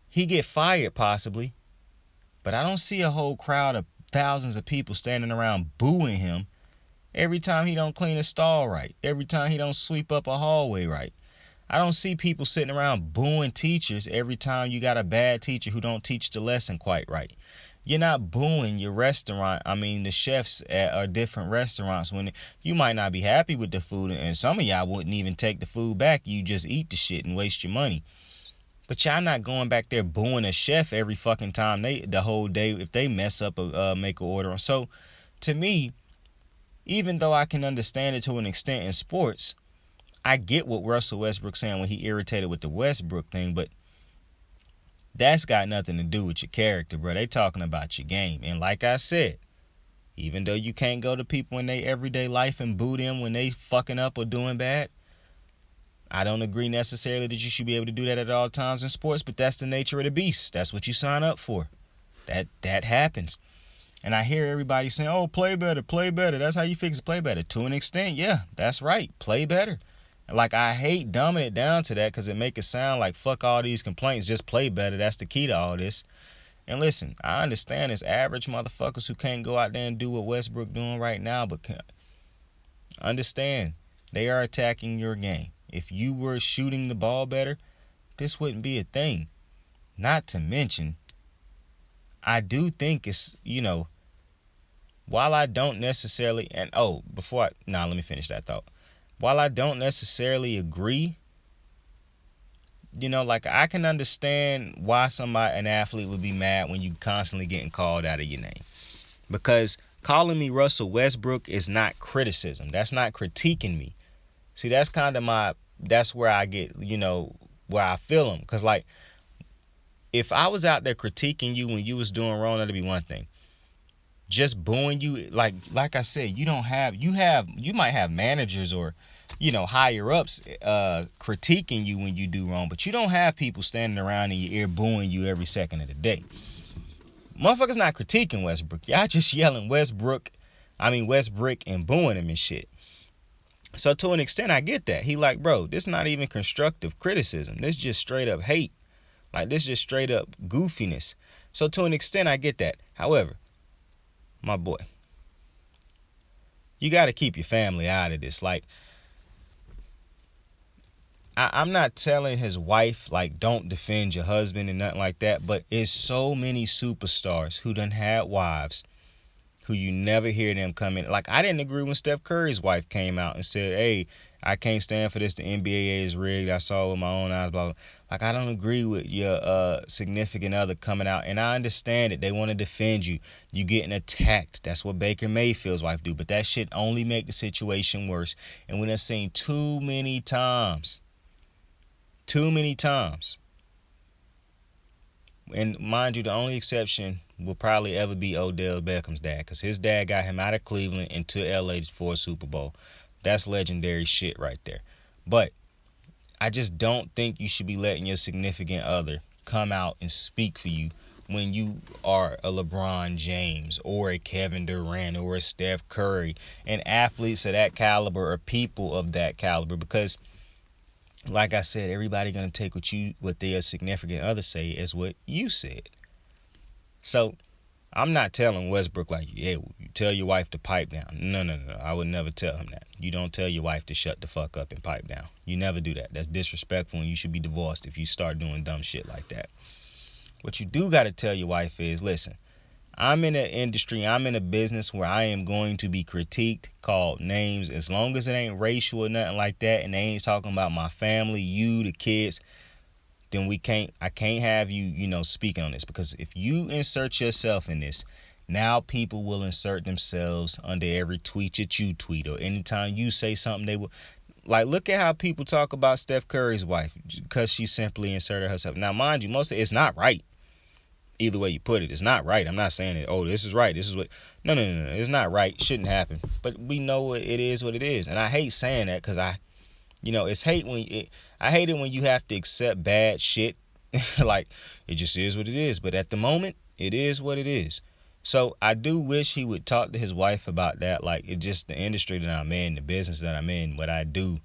he get fired possibly. But I don't see a whole crowd of thousands of people standing around booing him every time he don't clean a stall right, every time he don't sweep up a hallway right. I don't see people sitting around booing teachers every time you got a bad teacher who don't teach the lesson quite right. You're not booing your the chefs at different restaurants when you might not be happy with the food, and some of y'all wouldn't even take the food back. You just eat the shit and waste your money. But y'all not going back there booing a chef every fucking time the whole day if they mess up make an order. So to me, even though I can understand it to an extent in sports, I get what Russell Westbrook saying when he irritated with the Westbrook thing, but that's got nothing to do with your character, bro. They talking about your game. And like I said, even though you can't go to people in their everyday life and boo them when they fucking up or doing bad, I don't agree necessarily that you should be able to do that at all times in sports, but that's the nature of the beast. That's what you sign up for. That happens. And I hear everybody saying, oh, play better, play better. That's how you fix it, play better. To an extent, yeah, that's right. Play better. Like, I hate dumbing it down to that because it make it sound like fuck all these complaints, just play better. That's the key to all this. And listen, I understand there's average motherfuckers who can't go out there and do what Westbrook doing right now, but understand they are attacking your game. If you were shooting the ball better, this wouldn't be a thing. Not to mention, I do think it's, while I don't necessarily, let me finish that thought. While I don't necessarily agree, I can understand why an athlete would be mad when you constantly getting called out of your name. Because Calling me Russell Westbrook is not criticism. That's not critiquing me. See, that's kind of that's where I get, where I feel them. Because, like, if I was out there critiquing you when you was doing wrong, that'd be one thing. Just booing you, like I said, you might have managers or, higher ups critiquing you when you do wrong, but you don't have people standing around in your ear booing you every second of the day. Motherfuckers not critiquing Westbrook. Y'all just yelling Westbrook and booing him and shit. So to an extent, I get that. He like, bro, this not even constructive criticism. This just straight up hate. Like, this just straight up goofiness. So to an extent, I get that. However, my boy, you got to keep your family out of this. Like, I'm not telling his wife, like, don't defend your husband and nothing like that, but it's so many superstars who done had wives who you never hear them come in. Like, I didn't agree when Steph Curry's wife came out and said, hey, I can't stand for this. The NBA is rigged. I saw it with my own eyes. Blah, blah. Like, I don't agree with your significant other coming out. And I understand it. They want to defend you. You getting attacked. That's what Baker Mayfield's wife do. But that shit only make the situation worse. And we done seen too many times. And mind you, the only exception will probably ever be Odell Beckham's dad, because his dad got him out of Cleveland into LA for a Super Bowl. That's legendary shit right there. But I just don't think you should be letting your significant other come out and speak for you when you are a LeBron James or a Kevin Durant or a Steph Curry, and athletes of that caliber or people of that caliber. Because, like I said, everybody gonna take what their significant other say as what you said. So I'm not telling Westbrook like, yeah, you tell your wife to pipe down. No. I would never tell him that. You don't tell your wife to shut the fuck up and pipe down. You never do that. That's disrespectful, and you should be divorced if you start doing dumb shit like that. What you do gotta tell your wife is, listen, I'm in an industry, I'm in a business where I am going to be critiqued, called names, as long as it ain't racial or nothing like that, and they ain't talking about my family, you, the kids, then I can't have you, speaking on this. Because if you insert yourself in this, now people will insert themselves under every tweet that you tweet, or anytime you say something, they will. Like, look at how people talk about Steph Curry's wife, because she simply inserted herself. Now, mind you, most of it's not right. Either way you put it, it's not right. I'm not saying that, oh, this is right. This is what. No. It's not right. Shouldn't happen. But we know it is what it is. And I hate saying that, because it's hate I hate it when you have to accept bad shit. Like, it just is what it is. But at the moment, it is what it is. So I do wish he would talk to his wife about that. Like, it's just the industry that I'm in, the business that I'm in, what I do.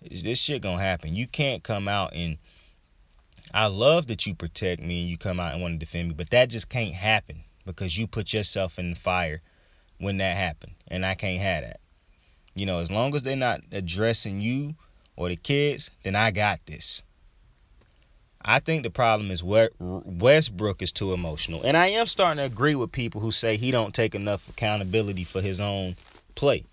This shit gonna happen. You can't come out and, I love that you protect me and you come out and want to defend me, but that just can't happen, because you put yourself in the fire when that happened, and I can't have that. As long as they're not addressing you or the kids, then I got this. I think the problem is Westbrook is too emotional, and I am starting to agree with people who say he don't take enough accountability for his own play,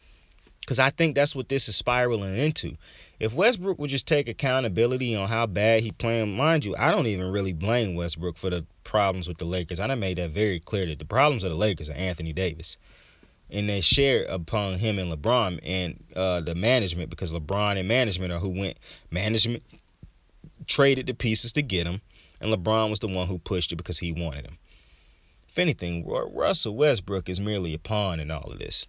because I think that's what this is spiraling into. If Westbrook would just take accountability on how bad he playing, mind you, I don't even really blame Westbrook for the problems with the Lakers. I done made that very clear that the problems of the Lakers are Anthony Davis. And they share upon him and LeBron and the management, because LeBron and management are who went. Management traded the pieces to get him, and LeBron was the one who pushed it because he wanted him. If anything, Russell Westbrook is merely a pawn in all of this.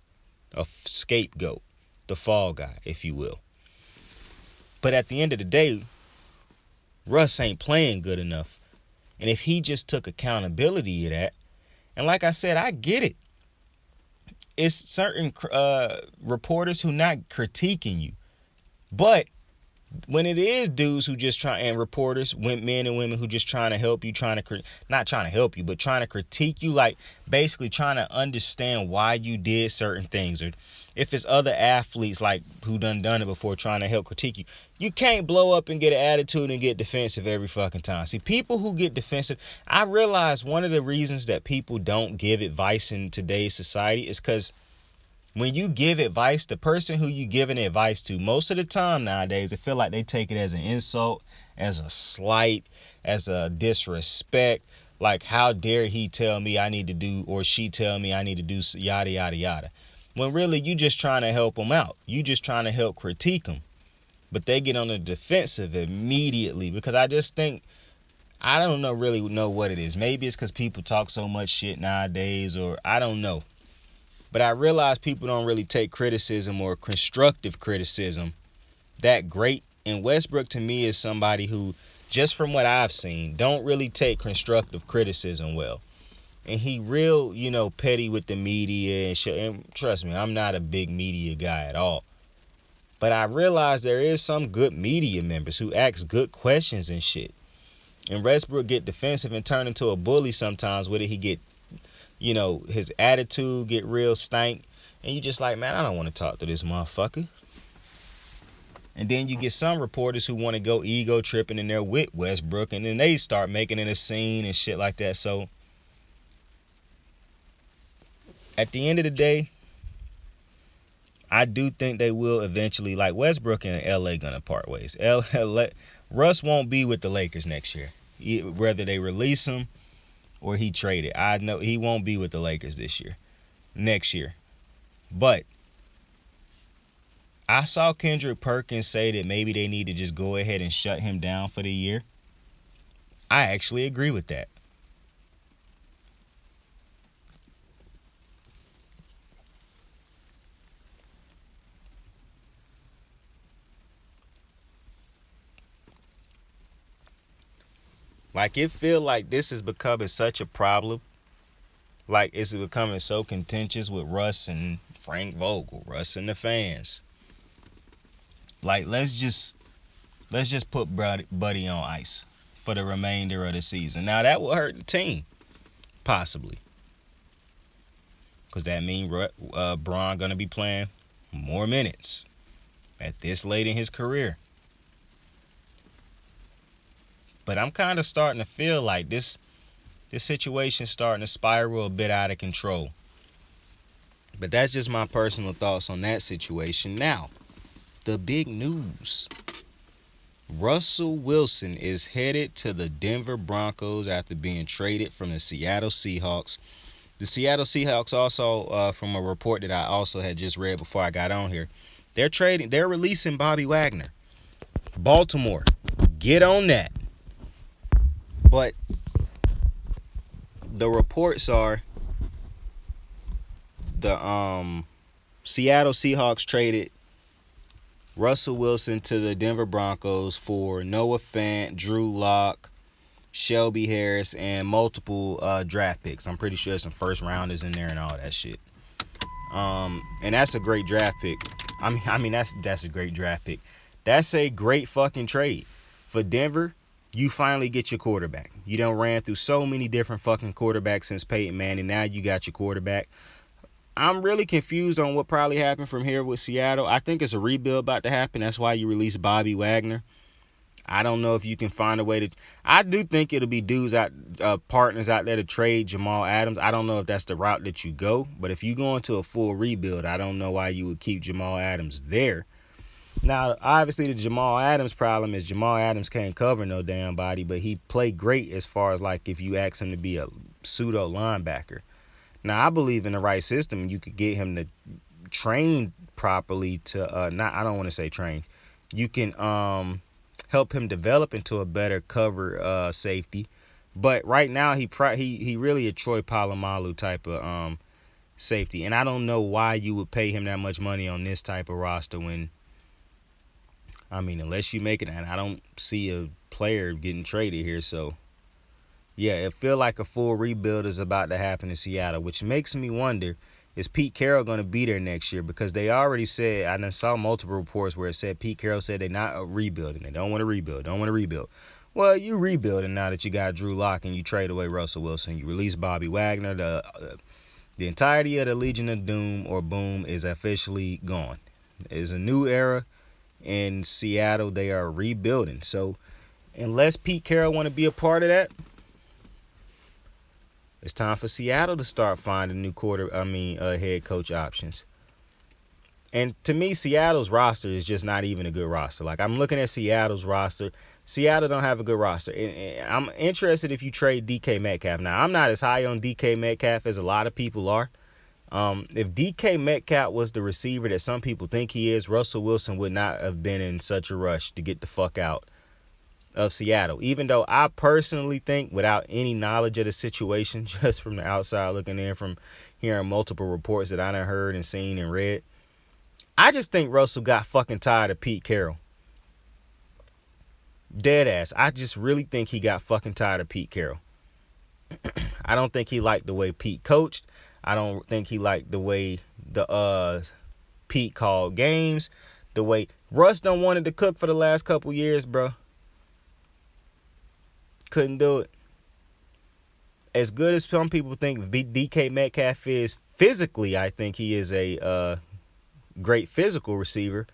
A scapegoat. The fall guy, if you will. But at the end of the day, Russ ain't playing good enough. And if he just took accountability of that, and like I said, I get it. It's certain reporters who not critiquing you. But when it is dudes who just try, and reporters, men and women who just trying to help you, not trying to help you, but trying to critique you, like basically trying to understand why you did certain things, or if it's other athletes like who done it before trying to help critique you, you can't blow up and get an attitude and get defensive every fucking time. See, people who get defensive, I realize one of the reasons that people don't give advice in today's society is because when you give advice, the person who you giving advice to, most of the time nowadays, I feel like they take it as an insult, as a slight, as a disrespect. Like, how dare he tell me I need to do, or she tell me I need to do yada, yada, yada. When really you just trying to help them out. You just trying to help critique them. But they get on the defensive immediately because I just think, I don't really know what it is. Maybe it's because people talk so much shit nowadays, or I don't know. But I realize people don't really take criticism or constructive criticism that great. And Westbrook to me is somebody who, just from what I've seen, don't really take constructive criticism well. And he real, petty with the media and shit. And trust me, I'm not a big media guy at all. But I realize there is some good media members who ask good questions and shit. And Westbrook get defensive and turn into a bully sometimes with it. He get, his attitude get real stank. And you just like, man, I don't want to talk to this motherfucker. And then you get some reporters who want to go ego tripping in there with Westbrook. And then they start making it a scene and shit like that. So at the end of the day, I do think they will eventually, like Westbrook and LA gonna part ways. Russ won't be with the Lakers next year. Whether they release him or he traded, I know he won't be with the Lakers next year. But I saw Kendrick Perkins say that maybe they need to just go ahead and shut him down for the year. I actually agree with that. Like, it feel like this is becoming such a problem. Like, it's becoming so contentious with Russ and Frank Vogel, Russ and the fans. Like, let's just put Buddy on ice for the remainder of the season. Now, that will hurt the team, possibly. Because that means Bron going to be playing more minutes at this late in his career. But I'm kind of starting to feel like this situation starting to spiral a bit out of control. But that's just my personal thoughts on that situation. Now, the big news. Russell Wilson is headed to the Denver Broncos after being traded from the Seattle Seahawks. The Seattle Seahawks also, from a report that I also had just read before I got on here, they're releasing Bobby Wagner. Baltimore, get on that. But the reports are the Seattle Seahawks traded Russell Wilson to the Denver Broncos for Noah Fant, Drew Lock, Shelby Harris, and multiple draft picks. I'm pretty sure some first rounders in there and all that shit. And that's a great draft pick. I mean that's a great draft pick. That's a great fucking trade for Denver. You finally get your quarterback. You done ran through so many different fucking quarterbacks since Peyton Manning. Now you got your quarterback. I'm really confused on what probably happened from here with Seattle. I think it's a rebuild about to happen. That's why you release Bobby Wagner. I don't know if you can find a way to. I do think it'll be partners out there to trade Jamal Adams. I don't know if that's the route that you go. But if you go into a full rebuild, I don't know why you would keep Jamal Adams there. Now, obviously, the Jamal Adams problem is Jamal Adams can't cover no damn body, but he played great as far as, like, if you ask him to be a pseudo linebacker. Now, I believe in the right system, you could get him to train properly to, I don't want to say train. You can help him develop into a better cover safety. But right now, he really a Troy Polamalu type of safety. And I don't know why you would pay him that much money on this type of roster when, I mean, unless you make it, and I don't see a player getting traded here. So, yeah, it feels like a full rebuild is about to happen in Seattle, which makes me wonder, is Pete Carroll going to be there next year? Because they already said, I saw multiple reports where it said Pete Carroll said they're not rebuilding. They don't want to rebuild. Well, you rebuilding now that you got Drew Lock and you trade away Russell Wilson. You release Bobby Wagner. The entirety of the Legion of Doom or Boom is officially gone. It's a new era. In Seattle, they are rebuilding. So, unless Pete Carroll want to be a part of that, it's time for Seattle to start finding new head coach options. And to me, Seattle's roster is just not even a good roster. Like, I'm looking at Seattle's roster. Seattle don't have a good roster. And I'm interested if you trade DK Metcalf. Now, I'm not as high on DK Metcalf as a lot of people are. If DK Metcalf was the receiver that some people think he is, Russell Wilson would not have been in such a rush to get the fuck out of Seattle. Even though I personally think, without any knowledge of the situation, just from the outside looking in, from hearing multiple reports that I done heard and seen and read, I just think Russell got fucking tired of Pete Carroll. Dead ass. I just really think he got fucking tired of Pete Carroll. I don't think he liked the way Pete coached. I don't think he liked the way the Pete called games. The way Russ done wanted to cook for the last couple years, bro. Couldn't do it. As good as some people think DK Metcalf is physically, I think he is a great physical receiver.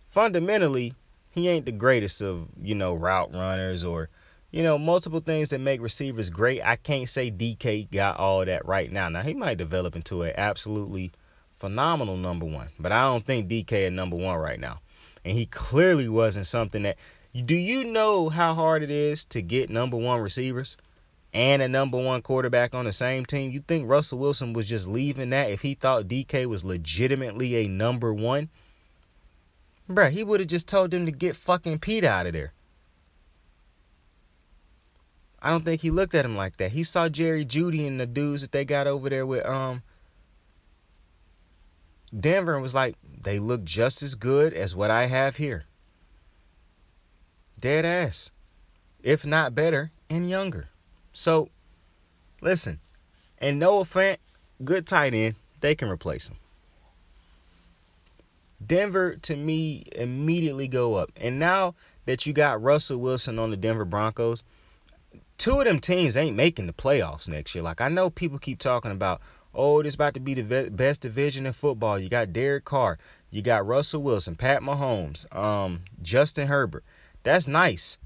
Fundamentally, he ain't the greatest of, route runners or, multiple things that make receivers great. I can't say DK got all that right now. Now, he might develop into an absolutely phenomenal number one, but I don't think DK is number one right now. And he clearly wasn't something that... Do you know how hard it is to get number one receivers and a number one quarterback on the same team? You think Russell Wilson was just leaving that if he thought DK was legitimately a number one? Bruh, he would have just told them to get fucking Pete out of there. I don't think he looked at him like that. He saw Jerry Jeudy and the dudes that they got over there with Denver and was like, they look just as good as what I have here. Dead ass. If not better and younger. So, listen. And Noah Fant, good tight end. They can replace him. Denver, to me, immediately go up. And now that you got Russell Wilson on the Denver Broncos, two of them teams ain't making the playoffs next year. Like, I know people keep talking about, oh, this about to be the best division in football. You got Derek Carr. You got Russell Wilson, Pat Mahomes, Justin Herbert. That's nice.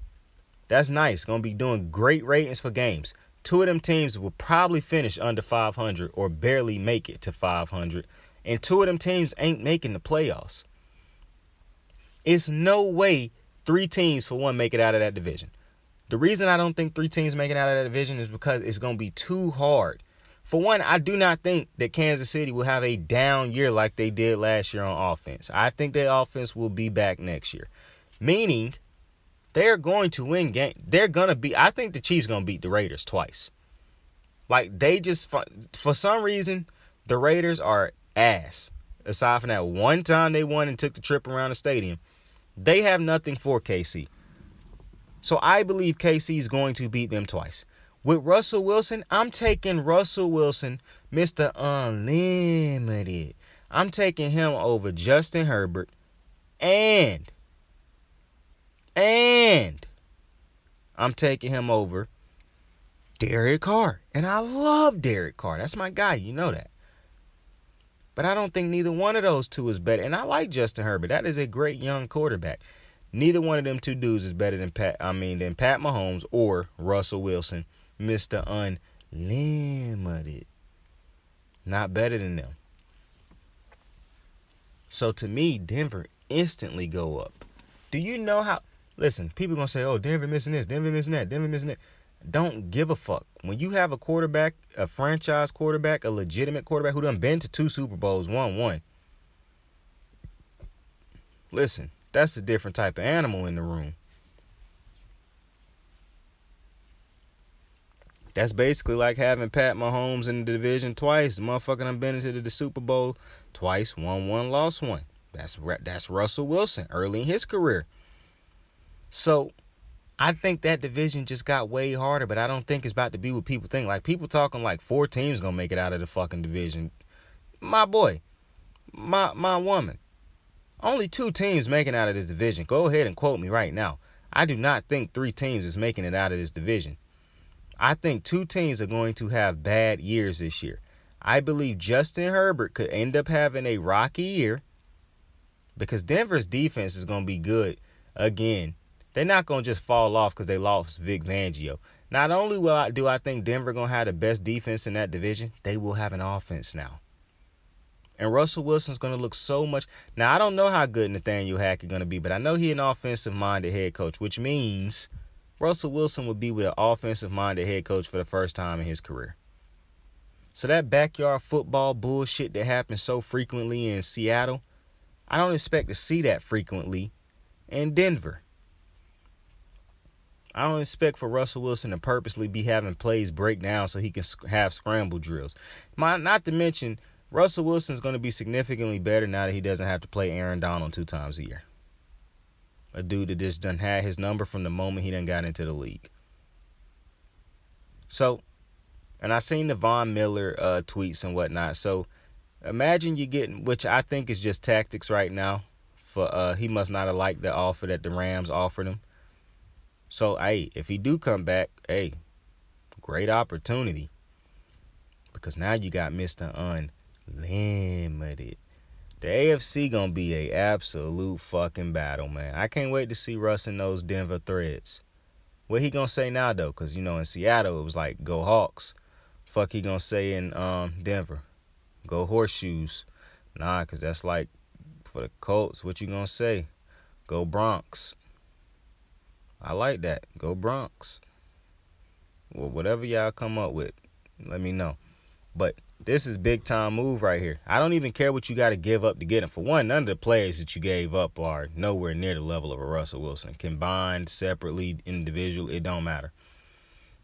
That's nice. Going to be doing great ratings for games. Two of them teams will probably finish under 500 or barely make it to 500. And two of them teams ain't making the playoffs. It's no way three teams, for one, make it out of that division. The reason I don't think three teams make it out of that division is because it's going to be too hard. For one, I do not think that Kansas City will have a down year like they did last year on offense. I think their offense will be back next year. Meaning, they're going to win game. I think the Chiefs going to beat the Raiders twice. Like, they just, for some reason, the Raiders are ass. Aside from that one time they won and took the trip around the stadium, they have nothing for KC. So I believe KC is going to beat them twice. With Russell Wilson, I'm taking Russell Wilson, Mr. Unlimited. I'm taking him over Justin Herbert and I'm taking him over Derek Carr. And I love Derek Carr. That's my guy. You know that. But I don't think neither one of those two is better. And I like Justin Herbert. That is a great young quarterback. Neither one of them two dudes is better than Pat Mahomes or Russell Wilson, Mr. Unlimited. Not better than them. So to me, Denver instantly go up. Do you know how? Listen, people going to say, oh, Denver missing this, Denver missing that, Denver missing that. Don't give a fuck. When you have a quarterback, a franchise quarterback, a legitimate quarterback who done been to 2 Super Bowls, won one. Listen, that's a different type of animal in the room. That's basically like having Pat Mahomes in the division twice. The motherfucker done been into the Super Bowl twice, won one, lost one. That's Russell Wilson early in his career. So I think that division just got way harder, but I don't think it's about to be what people think. Like, people talking like 4 teams gonna make it out of the fucking division. My boy, my woman, only 2 teams making out of this division. Go ahead and quote me right now. I do not think 3 teams is making it out of this division. I think 2 teams are going to have bad years this year. I believe Justin Herbert could end up having a rocky year because Denver's defense is going to be good again. They're not going to just fall off because they lost Vic Fangio. Not only do I think Denver going to have the best defense in that division, they will have an offense now. And Russell Wilson's going to look so much. Now, I don't know how good Nathaniel Hackett going to be, but I know he's an offensive-minded head coach, which means Russell Wilson would be with an offensive-minded head coach for the first time in his career. So that backyard football bullshit that happens so frequently in Seattle, I don't expect to see that frequently in Denver. I don't expect for Russell Wilson to purposely be having plays break down so he can have scramble drills. Not to mention, Russell Wilson's going to be significantly better now that he doesn't have to play Aaron Donald 2 times a year. A dude that just done had his number from the moment he done got into the league. So, and I seen the Von Miller tweets and whatnot. So, imagine you getting, which I think is just tactics right now. For he must not have liked the offer that the Rams offered him. So, hey, if he do come back, hey, great opportunity. Because now you got Mr. Unlimited. The AFC gonna be a absolute fucking battle, man. I can't wait to see Russ in those Denver Threads. What he gonna say now, though? Because, in Seattle, it was like, go Hawks. Fuck he gonna say in Denver? Go Horseshoes. Nah, because that's like, for the Colts, what you gonna say? Go Bronx. I like that. Go Bronx. Well, whatever y'all come up with, let me know. But this is big time move right here. I don't even care what you got to give up to get him. For one, none of the players that you gave up are nowhere near the level of a Russell Wilson. Combined, separately, individual, it don't matter.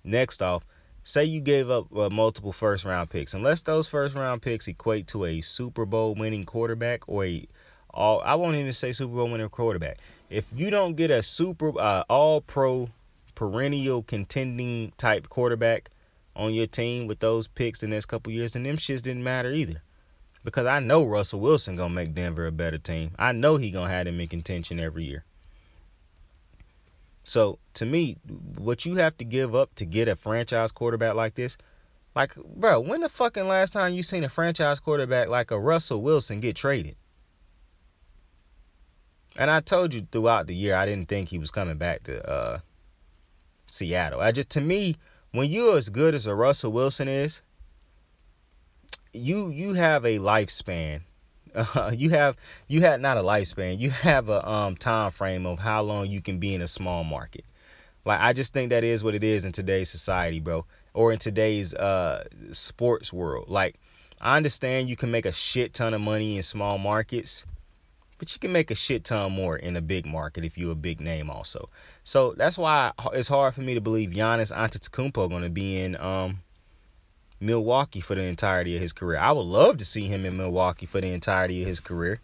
Next off, say you gave up multiple first round picks. Unless those first round picks equate to a Super Bowl winning quarterback or I won't even say Super Bowl winning quarterback. If you don't get a all pro perennial contending type quarterback on your team with those picks the next couple years, then them shits didn't matter either. Because I know Russell Wilson gonna make Denver a better team. I know he gonna have them in contention every year. So to me, what you have to give up to get a franchise quarterback like this, like, bro, when the fucking last time you seen a franchise quarterback like a Russell Wilson get traded? And I told you throughout the year I didn't think he was coming back to Seattle. To me, when you're as good as a Russell Wilson is, you have a lifespan. You had not a lifespan. You have a time frame of how long you can be in a small market. Like, I just think that is what it is in today's society, bro, or in today's sports world. Like, I understand you can make a shit ton of money in small markets, but you can make a shit ton more in a big market if you're a big name also. So that's why it's hard for me to believe Giannis Antetokounmpo going to be in Milwaukee for the entirety of his career. I would love to see him in Milwaukee for the entirety of his career.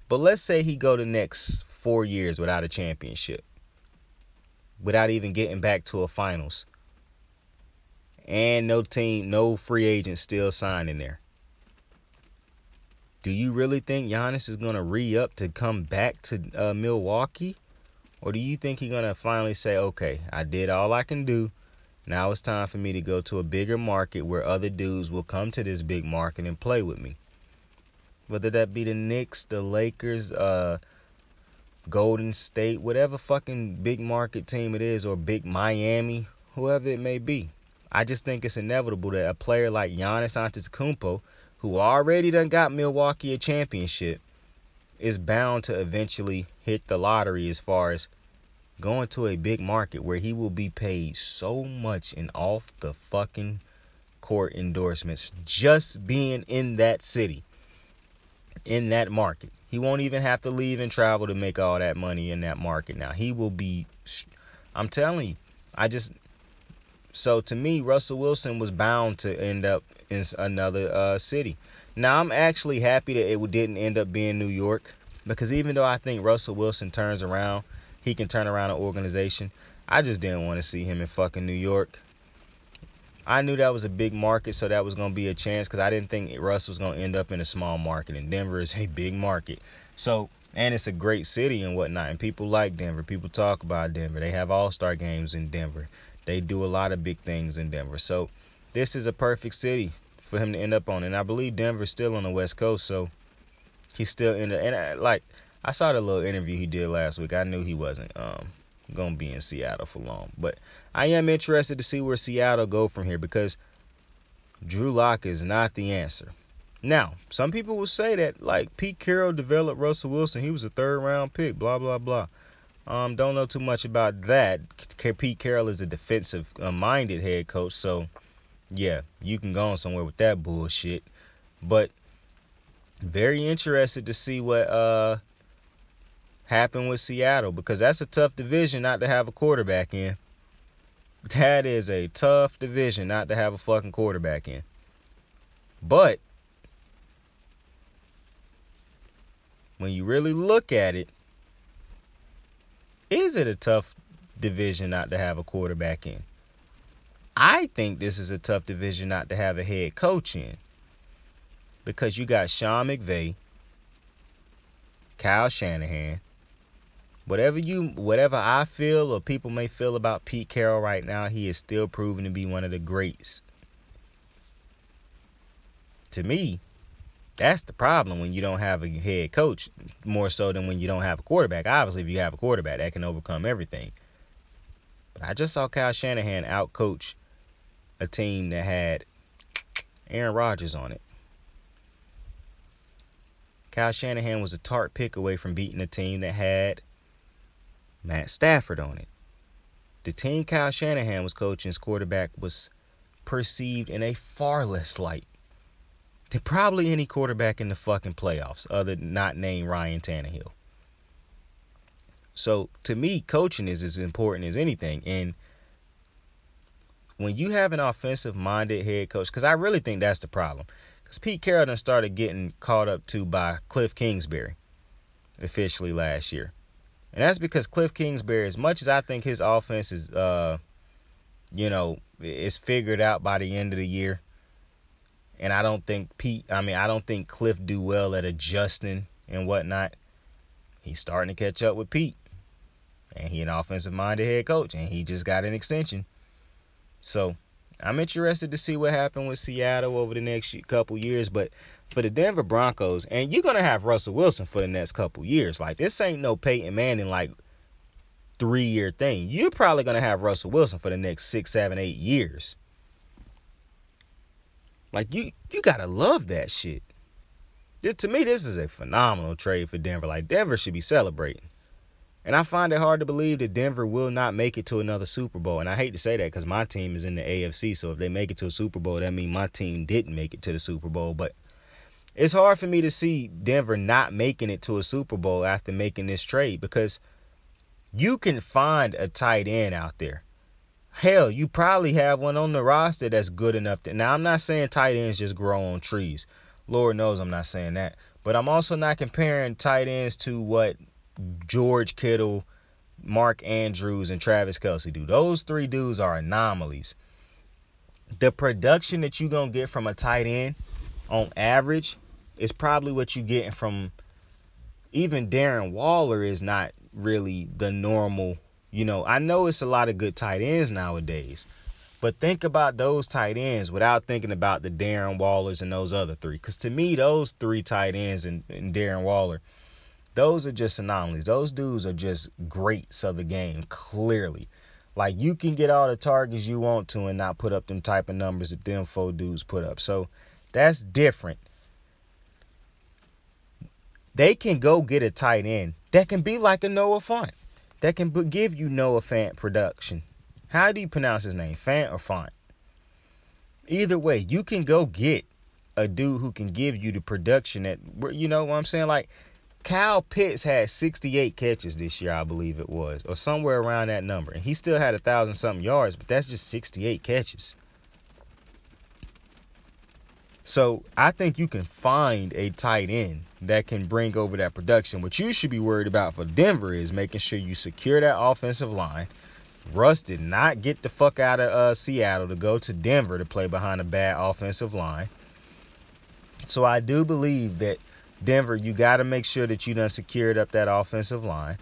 But let's say he go the next 4 years without a championship, without even getting back to a finals, and no free agent still signed in there. Do you really think Giannis is going to re-up to come back to Milwaukee? Or do you think he's going to finally say, okay, I did all I can do. Now it's time for me to go to a bigger market where other dudes will come to this big market and play with me? Whether that be the Knicks, the Lakers, Golden State, whatever fucking big market team it is, or big Miami, whoever it may be. I just think it's inevitable that a player like Giannis Antetokounmpo, who already done got Milwaukee a championship, is bound to eventually hit the lottery as far as going to a big market where he will be paid so much in off the fucking court endorsements just being in that city, in that market. He won't even have to leave and travel to make all that money in that market. Now he will be, I'm telling you, so to me, Russell Wilson was bound to end up in another city. Now I'm actually happy that it didn't end up being New York, because even though I think Russell Wilson turns around, he can turn around an organization, I just didn't want to see him in fucking New York. I knew that was a big market, so that was going to be a chance, because I didn't think Russ was going to end up in a small market, and Denver is a big market. So, and it's a great city and whatnot, and people like Denver. People talk about Denver. They have all-star games in Denver. They do a lot of big things in Denver. So, this is a perfect city for him to end up on, and I believe Denver's still on the West Coast, so he's still in the, and I saw the little interview he did last week. I knew he wasn't going to be in Seattle for long. But I am interested to see where Seattle go from here, because Drew Lock is not the answer. Now, some people will say that, like, Pete Carroll developed Russell Wilson. He was a third-round pick, blah, blah, blah. Don't know too much about that. Pete Carroll is a defensive-minded head coach, so, yeah, you can go on somewhere with that bullshit. But very interested to see what happened with Seattle, because that's a tough division not to have a quarterback in. That is a tough division not to have a fucking quarterback in. But when you really look at it, is it a tough division not to have a quarterback in? I think this is a tough division not to have a head coach in. Because you got Sean McVay, Kyle Shanahan. Whatever I feel or people may feel about Pete Carroll right now, he is still proven to be one of the greats. To me, that's the problem when you don't have a head coach, more so than when you don't have a quarterback. Obviously, if you have a quarterback, that can overcome everything. But I just saw Kyle Shanahan outcoach a team that had Aaron Rodgers on it. Kyle Shanahan was a tart pick away from beating a team that had Matt Stafford on it. The team Kyle Shanahan was coaching's quarterback was perceived in a far less light than probably any quarterback in the fucking playoffs, other than not named Ryan Tannehill. So, to me, coaching is as important as anything. And when you have an offensive-minded head coach, because I really think that's the problem. Because Pete Carroll done started getting caught up to by Cliff Kingsbury officially last year. And that's because Cliff Kingsbury, as much as I think his offense is, is figured out by the end of the year, and I don't think Cliff do well at adjusting and whatnot. He's starting to catch up with Pete. And he an offensive-minded head coach, and he just got an extension. So, I'm interested to see what happened with Seattle over the next couple years. But for the Denver Broncos, and you're going to have Russell Wilson for the next couple years. Like, this ain't no Peyton Manning, 3-year thing. You're probably going to have Russell Wilson for the next 6, 7, 8 years. Like, you got to love that shit. To me, this is a phenomenal trade for Denver. Like, Denver should be celebrating. And I find it hard to believe that Denver will not make it to another Super Bowl. And I hate to say that because my team is in the AFC. So if they make it to a Super Bowl, that means my team didn't make it to the Super Bowl. But it's hard for me to see Denver not making it to a Super Bowl after making this trade, because you can find a tight end out there. Hell, you probably have one on the roster that's good enough to. Now, I'm not saying tight ends just grow on trees. Lord knows I'm not saying that. But I'm also not comparing tight ends to what George Kittle, Mark Andrews, and Travis Kelce do. Those three dudes are anomalies. The production that you're going to get from a tight end on average is probably what you're getting from even Darren Waller is not really the normal. I know it's a lot of good tight ends nowadays, but think about those tight ends without thinking about the Darren Wallers and those other three. Because to me, those three tight ends and Darren Waller, those are just anomalies. Those dudes are just greats of the game, clearly. Like, you can get all the targets you want to and not put up them type of numbers that them 4 dudes put up. So, that's different. They can go get a tight end that can be like a Noah Fant, that can give you Noah Fant production. How do you pronounce his name? Fant or Font? Either way, you can go get a dude who can give you the production that, you know what I'm saying? Like, Kyle Pitts had 68 catches this year, I believe it was, or somewhere around that number. And he still had 1,000-something yards, but that's just 68 catches. So I think you can find a tight end that can bring over that production. What you should be worried about for Denver is making sure you secure that offensive line. Russ did not get the fuck out of Seattle to go to Denver to play behind a bad offensive line. So I do believe that Denver, you got to make sure that you done secured up that offensive line.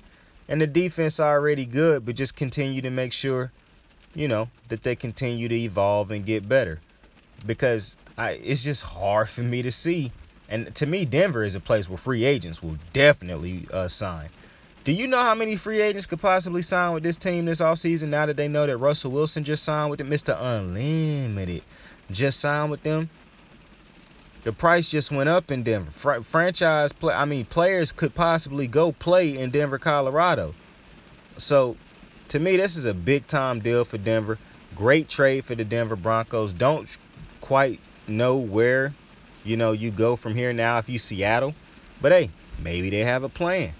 And the defense already good, but just continue to make sure, that they continue to evolve and get better. Because it's just hard for me to see. And to me, Denver is a place where free agents will definitely sign. Do you know how many free agents could possibly sign with this team this offseason now that they know that Russell Wilson just signed with them? Mr. Unlimited just signed with them. The price just went up in Denver. Players could possibly go play in Denver, Colorado. So, to me, this is a big-time deal for Denver. Great trade for the Denver Broncos. Don't quite know where, you go from here now if you Seattle. But, hey, maybe they have a plan.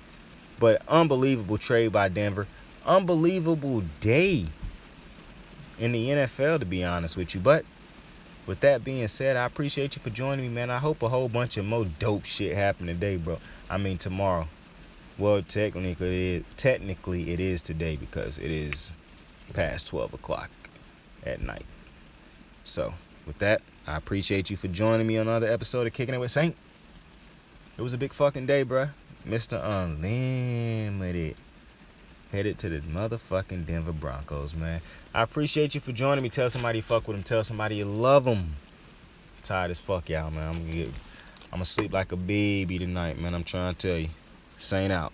But unbelievable trade by Denver. Unbelievable day in the NFL, to be honest with you. But with that being said, I appreciate you for joining me, man. I hope a whole bunch of more dope shit happen today, bro. Tomorrow. Well, technically it is today because it is past 12 o'clock at night. So, with that, I appreciate you for joining me on another episode of Kicking It with Saint. It was a big fucking day, bro. Mr. Unlimited headed to the motherfucking Denver Broncos, man. I appreciate you for joining me. Tell somebody you fuck with them. Tell somebody you love them. I'm tired as fuck, y'all, man. I'm gonna sleep like a baby tonight, man. I'm trying to tell you. Saint out.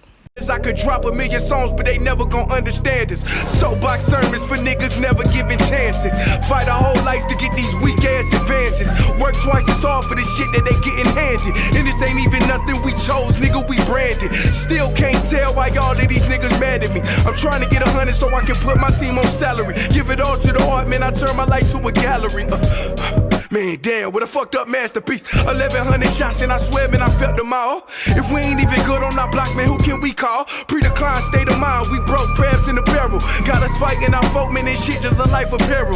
I could drop 1,000,000 songs, but they never gon' understand us. Soapbox sermons for niggas never giving chances. Fight our whole lives to get these weak ass advances. Work twice as hard for the shit that they getting handed. And this ain't even nothing we chose, nigga, we branded. Still can't tell why all of these niggas mad at me. I'm trying to get 100 so I can put my team on salary. Give it all to the art, man, I turn my life to a gallery. Man, damn, what a fucked up masterpiece. 1,100 shots and I swear, man, I felt them all. If we ain't even good on our blocks, man, who can we call? Pre-decline state of mind, we broke crabs in the barrel. Got us fighting our folk, man, this shit just a life of peril.